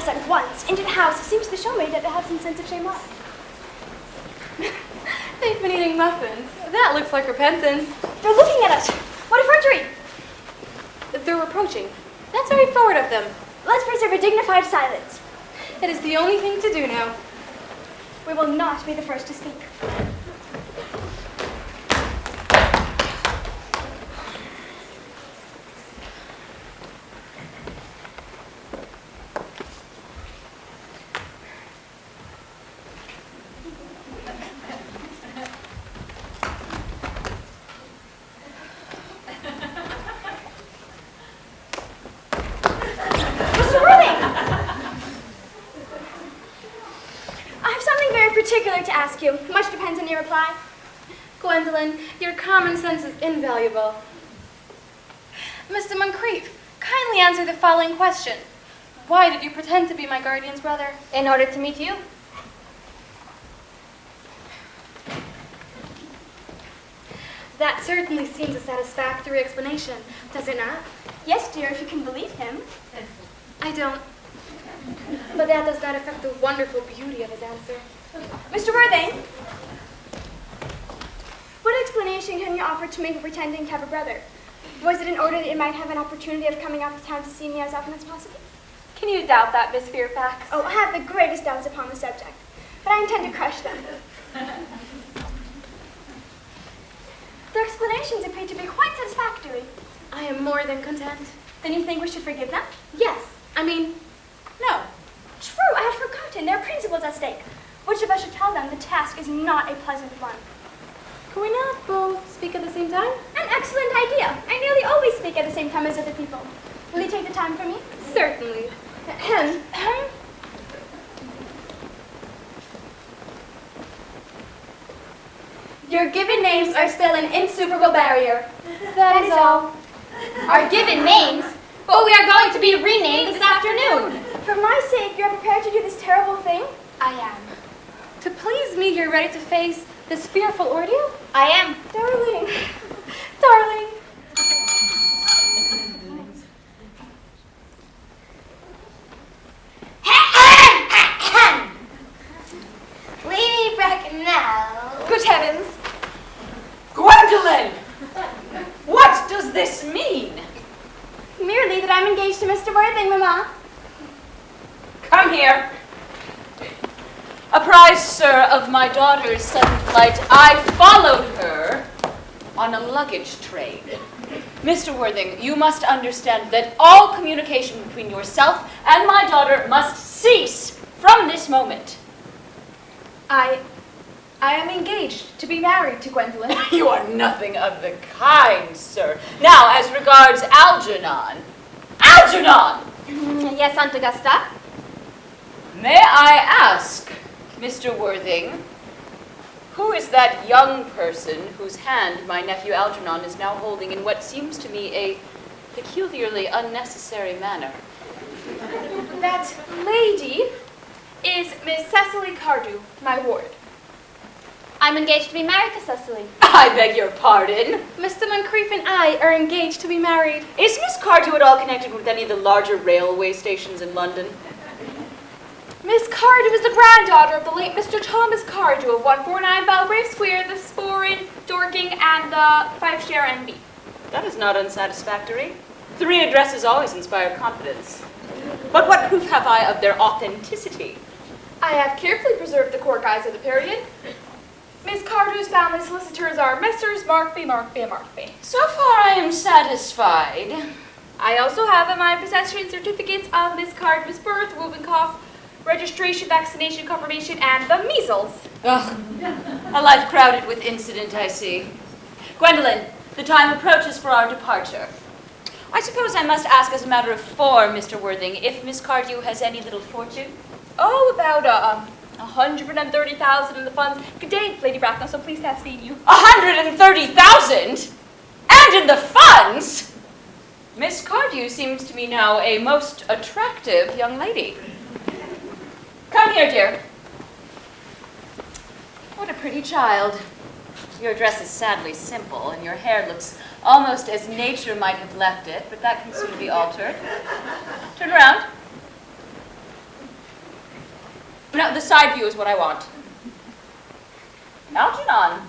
us at once into the house seems to show me that they have some sense of shame left. They've been eating muffins. That looks like repentance. They're looking at us. What effrontery! They're reproaching. That's very forward of them. Let's preserve a dignified silence. It is the only thing to do now. We will not be the first to speak. Particular to ask you. Much depends on your reply. Gwendolyn, your common sense is invaluable. Mr. Moncrief, kindly answer the following question. Why did you pretend to be my guardian's brother? In order to meet you. That certainly seems a satisfactory explanation, does it not? Yes, dear, if you can believe him. I don't. But that does not affect the wonderful beauty of his answer. Mr. Worthing, what explanation can you offer to me for pretending to have a brother? Was it in order that you might have an opportunity of coming up to town to see me as often as possible? Can you doubt that, Miss Fairfax? Oh, I have the greatest doubts upon the subject, but I intend to crush them. Their explanations appear to be quite satisfactory. I am more than content. Then you think we should forgive them? Yes. I mean, no. True, I had forgotten. There are principles at stake. Which of us should tell them the task is not a pleasant one? Can we not both speak at the same time? An excellent idea. I nearly always speak at the same time as other people. Will you take the time for me? Certainly. Your given names are still an insuperable barrier. That is all. Our given names? But we are going to be renamed this afternoon. For my sake, you are prepared to do this terrible thing? I am. To please me, you're ready to face this fearful ordeal? I am. Darling. Darling. Lady Bracknell. Good heavens. Gwendolyn! What does this mean? Merely that I'm engaged to Mr. Worthing, Mamma. Come here. Apprised, sir, of my daughter's sudden flight, I followed her on a luggage train. Mr. Worthing, you must understand that all communication between yourself and my daughter must cease from this moment. I am engaged to be married to Gwendolyn. You are nothing of the kind, sir. Now, as regards Algernon. Algernon! Yes, Aunt Augusta? May I ask, Mr. Worthing, who is that young person whose hand my nephew Algernon is now holding in what seems to me a peculiarly unnecessary manner? That lady is Miss Cecily Cardew, my ward. I'm engaged to be married to Cecily. I beg your pardon? Mr. Moncrief and I are engaged to be married. Is Miss Cardew at all connected with any of the larger railway stations in London? Miss Cardew is the granddaughter of the late Mr. Thomas Cardew of 149 Belgrave Square, the Sporran, Dorking, and the Fifeshire NB. That is not unsatisfactory. 3 addresses always inspire confidence. But what proof have I of their authenticity? I have carefully preserved the court guides of the period. Miss Cardew's family solicitors are Messrs. Markby, Markby, and Markby. So far I am satisfied. I also have in my possession certificates of Miss Cardew's birth, whooping cough, registration, vaccination, confirmation, and the measles. Ugh, a life crowded with incident, I see. Gwendolyn, the time approaches for our departure. I suppose I must ask as a matter of form, Mr. Worthing, if Miss Cardew has any little fortune? Oh, about 130,000 in the funds. Good day, Lady Bracknell, so pleased to have seen you. 130,000? And in the funds? Miss Cardew seems to me now a most attractive young lady. Come here, dear. What a pretty child. Your dress is sadly simple, and your hair looks almost as nature might have left it, but that can soon be altered. Turn around. No, the side view is what I want. Algernon,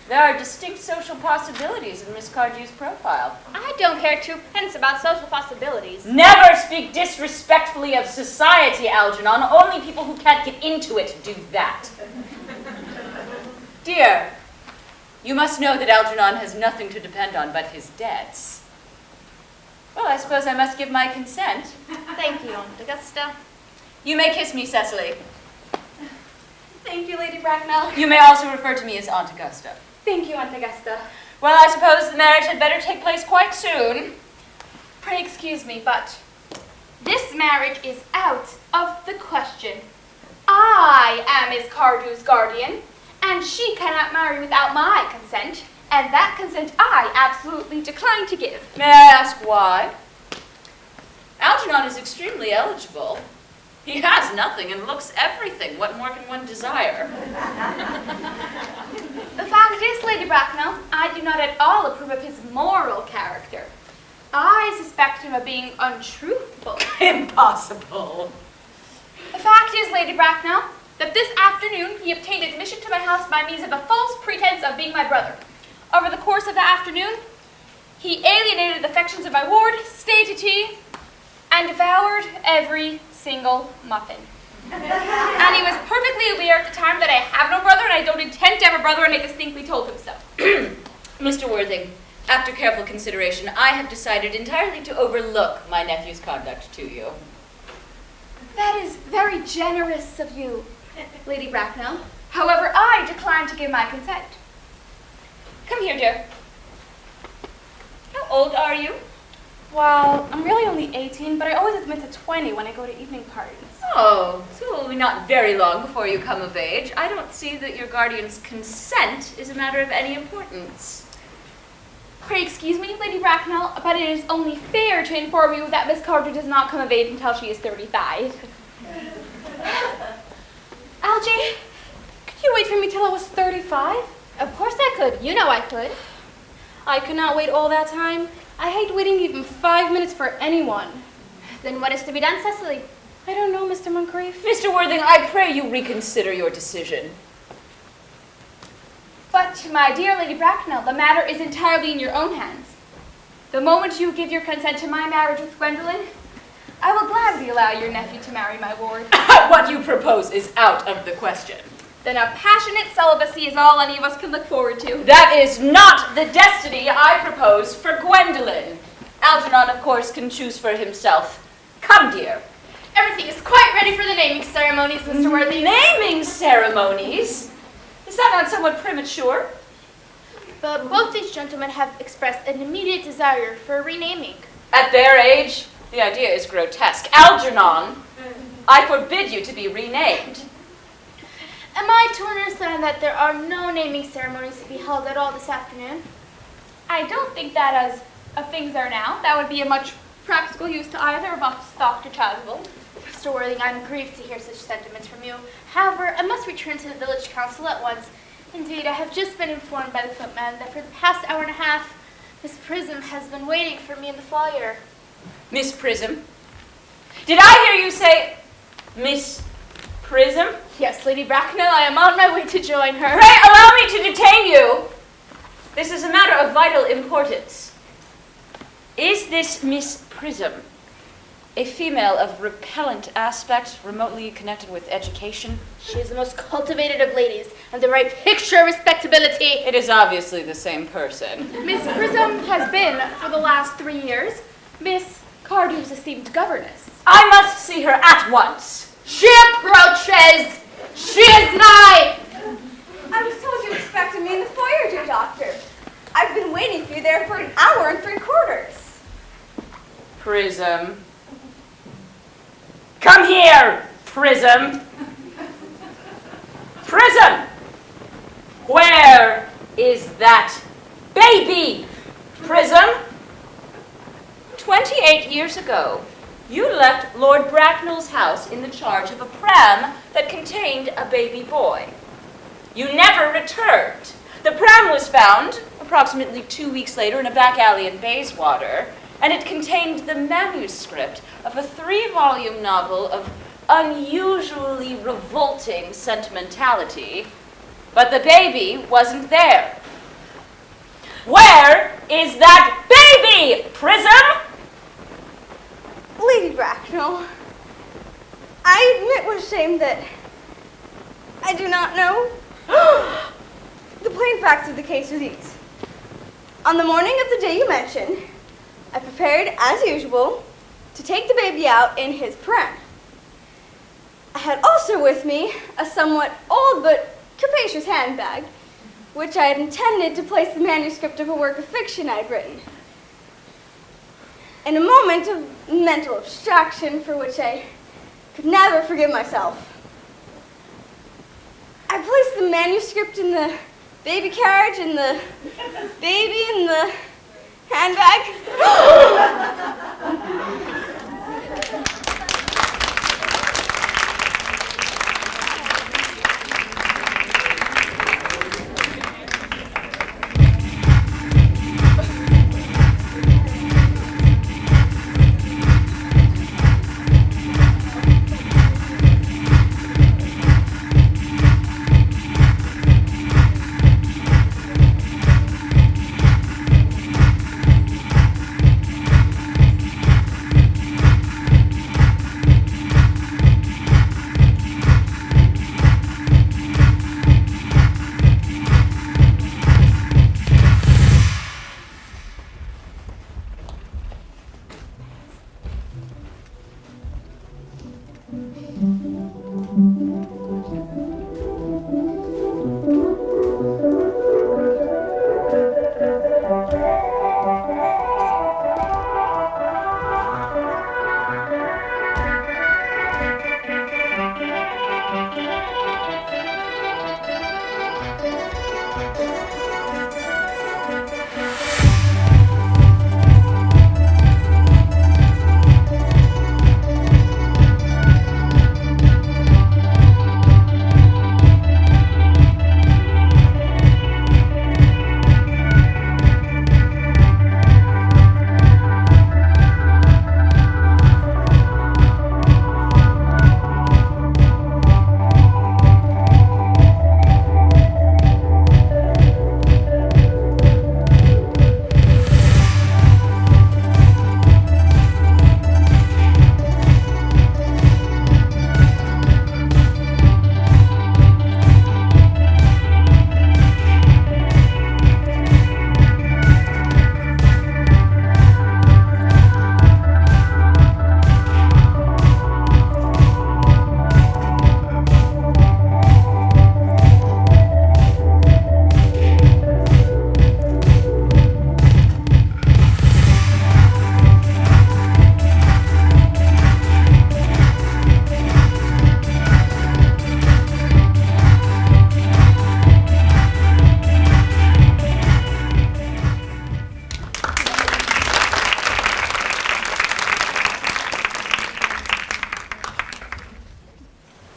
there are distinct social possibilities in Miss Cardew's profile. I don't care twopence about social possibilities. Never speak disrespectfully of society, Algernon. Only people who can't get into it do that. Dear, you must know that Algernon has nothing to depend on but his debts. Well, I suppose I must give my consent. Thank you, Aunt Augusta. You may kiss me, Cecily. Thank you, Lady Bracknell. You may also refer to me as Aunt Augusta. Thank you, Aunt Augusta. Well, I suppose the marriage had better take place quite soon. Pray excuse me, but this marriage is out of the question. I am Miss Cardew's guardian, and she cannot marry without my consent, and that consent I absolutely decline to give. May I ask why? Algernon is extremely eligible. He has nothing and looks everything. What more can one desire? The fact is, Lady Bracknell, I do not at all approve of his moral character. I suspect him of being untruthful. Impossible. The fact is, Lady Bracknell, that this afternoon he obtained admission to my house by means of a false pretense of being my brother. Over the course of the afternoon, he alienated the affections of my ward, stayed to tea, and devoured every single muffin. And he was perfectly aware at the time that I have no brother and I don't intend to have a brother, and I distinctly told him so. Mr. Worthing, after careful consideration, I have decided entirely to overlook my nephew's conduct to you. That is very generous of you, Lady Bracknell. However, I decline to give my consent. Come here, dear. How old are you? Well, I'm really only 18, but I always admit to 20 when I go to evening parties. Oh, so it will be not very long before you come of age. I don't see that your guardian's consent is a matter of any importance. Pray excuse me, Lady Bracknell, but it is only fair to inform you that Miss Cardew does not come of age until she is 35. Algie, could you wait for me till I was 35? Of course I could. You know I could. I could not wait all that time. I hate waiting even 5 minutes for anyone. Then what is to be done, Cecily? I don't know, Mr. Moncrief. Mr. Worthing, I pray you reconsider your decision. But, my dear Lady Bracknell, the matter is entirely in your own hands. The moment you give your consent to my marriage with Gwendolen, I will gladly allow your nephew to marry my ward. What you propose is out of the question. Then a passionate celibacy is all any of us can look forward to. That is not the destiny I propose for Gwendolen. Algernon, of course, can choose for himself. Come, dear. Everything is quite ready for the naming ceremonies, Mr. Worthing. Naming ceremonies? Is that not somewhat premature? But both these gentlemen have expressed an immediate desire for a renaming. At their age, the idea is grotesque. Algernon, I forbid you to be renamed. Am I to understand that there are no naming ceremonies to be held at all this afternoon? I don't think that as things are now, that would be a much practical use to either of us, Dr. Chasuble. Mr. Worthing, I'm grieved to hear such sentiments from you. However, I must return to the village council at once. Indeed, I have just been informed by the footman that for the past hour and a half, Miss Prism has been waiting for me in the foyer. Miss Prism? Did I hear you say Miss Prism? Yes, Lady Bracknell, I am on my way to join her. Pray allow me to detain you. This is a matter of vital importance. Is this Miss Prism a female of repellent aspect, remotely connected with education? She is the most cultivated of ladies, and the right picture of respectability. It is obviously the same person. Miss Prism has been, for the last 3 years, Miss Cardew's esteemed governess. I must see her at once. She approaches! She is nigh! I was told you expected me in the foyer, dear doctor. I've been waiting for you there for 1 hour and 3/4. Prism. Come here, Prism. Prism! Where is that baby? Prism? 28 years ago, you left Lord Bracknell's house in the charge of a pram that contained a baby boy. You never returned. The pram was found approximately 2 weeks later in a back alley in Bayswater, and it contained the manuscript of a 3-volume novel of unusually revolting sentimentality, but the baby wasn't there. Where is that baby, Prism? Lady Bracknell, I admit with shame that I do not know. The plain facts of the case are these. On the morning of the day you mention, I prepared, as usual, to take the baby out in his pram. I had also with me a somewhat old but capacious handbag, which I had intended to place the manuscript of a work of fiction I had written. In a moment of mental abstraction for which I could never forgive myself, I placed the manuscript in the baby carriage and the baby in the handbag.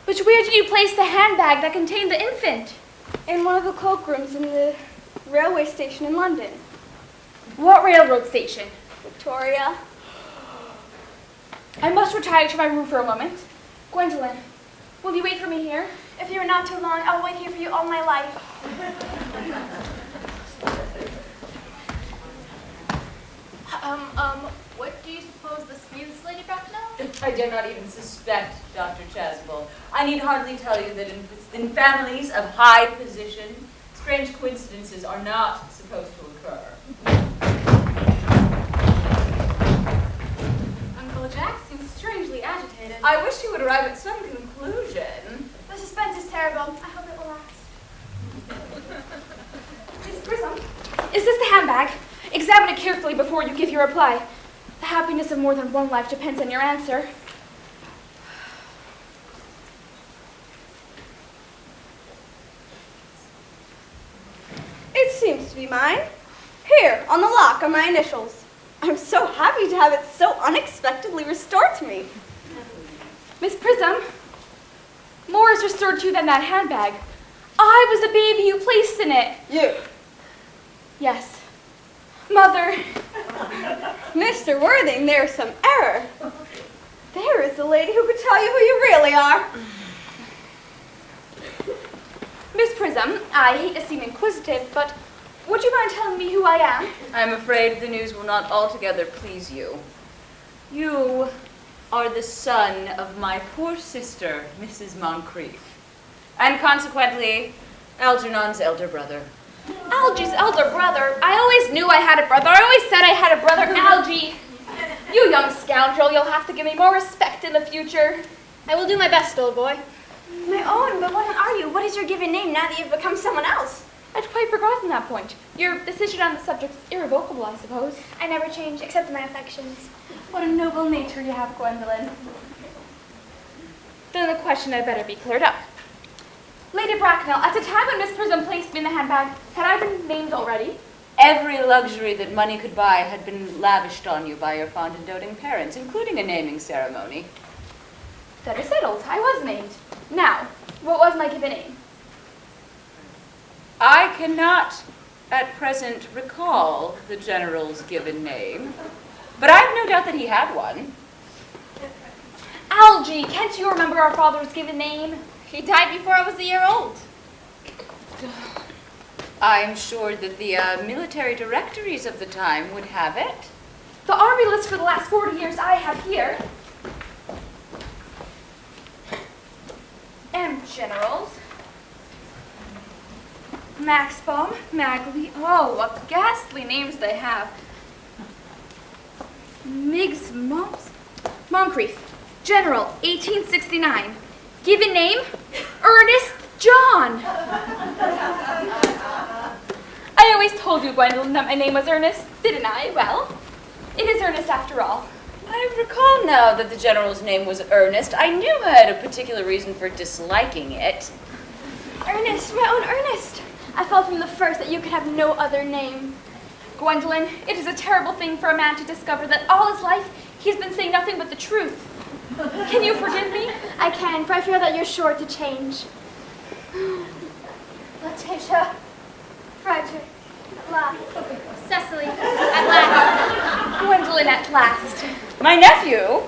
But where did you place the handbag that contained the infant? In one of the cloakrooms in the railway station in London. What railroad station? Victoria. I must retire to my room for a moment. Gwendolyn, will you wait for me here? If you are not too long, I'll wait here for you all my life. What do you suppose this means, Lady Bracknell? I dare not even suspect, Dr. Chasuble. I need hardly tell you that in families of high position, strange coincidences are not supposed to occur. Uncle Jack seems strangely agitated. I wish you would arrive at some conclusion. The suspense is terrible. I hope it will last. Miss Prism, is this the handbag? Examine it carefully before you give your reply. The happiness of more than one life depends on your answer. It seems to be mine. Here, on the lock, are my initials. I'm so happy to have it so unexpectedly restored to me. Miss Prism, more is restored to you than that handbag. I was the baby you placed in it. You. Yes. Mother. Mr. Worthing, there's some error. There is the lady who could tell you who you really are. Miss Prism, I hate to seem inquisitive, but would you mind telling me who I am? I'm afraid the news will not altogether please you. You are the son of my poor sister, Mrs. Moncrief, and consequently, Algernon's elder brother. Algie's elder brother. I always knew I had a brother. I always said I had a brother, Algie. You young scoundrel, you'll have to give me more respect in the future. I will do my best, old boy. My own, but what are you? What is your given name now that you've become someone else? I'd quite forgotten that point. Your decision on the subject is irrevocable, I suppose. I never change, except in my affections. What a noble nature you have, Gwendolyn. Then the question had better be cleared up. Lady Bracknell, at the time when Miss Prism placed me in the handbag, had I been named already? Every luxury that money could buy had been lavished on you by your fond and doting parents, including a naming ceremony. That is settled. I was named. Now, what was my given name? I cannot at present recall the general's given name, but I've no doubt that he had one. Algie, can't you remember our father's given name? He died before I was a year old. I'm sure that the military directories of the time would have it. The army list for the last 40 years I have here. And generals. Maxbaum, Magley. Oh, what ghastly names they have. Miggs Moncrief, General, 1869. Given name, Earnest John. I always told you, Gwendolyn, that my name was Ernest, didn't I? Well, it is Ernest after all. I recall now that the general's name was Earnest. I knew I had a particular reason for disliking it. Ernest, my own Ernest. I felt from the first that you could have no other name. Gwendolyn, it is a terrible thing for a man to discover that all his life he's been saying nothing but the truth. Can you forgive me? I can, for I fear that you're sure to change. Letitia, Frederick, at last. Cecily, at last. Gwendolyn, at last. My nephew,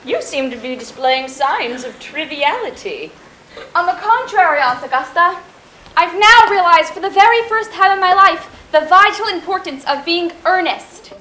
you seem to be displaying signs of triviality. On the contrary, Aunt Augusta, I've now realized for the very first time in my life the vital importance of being earnest.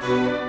Thank you.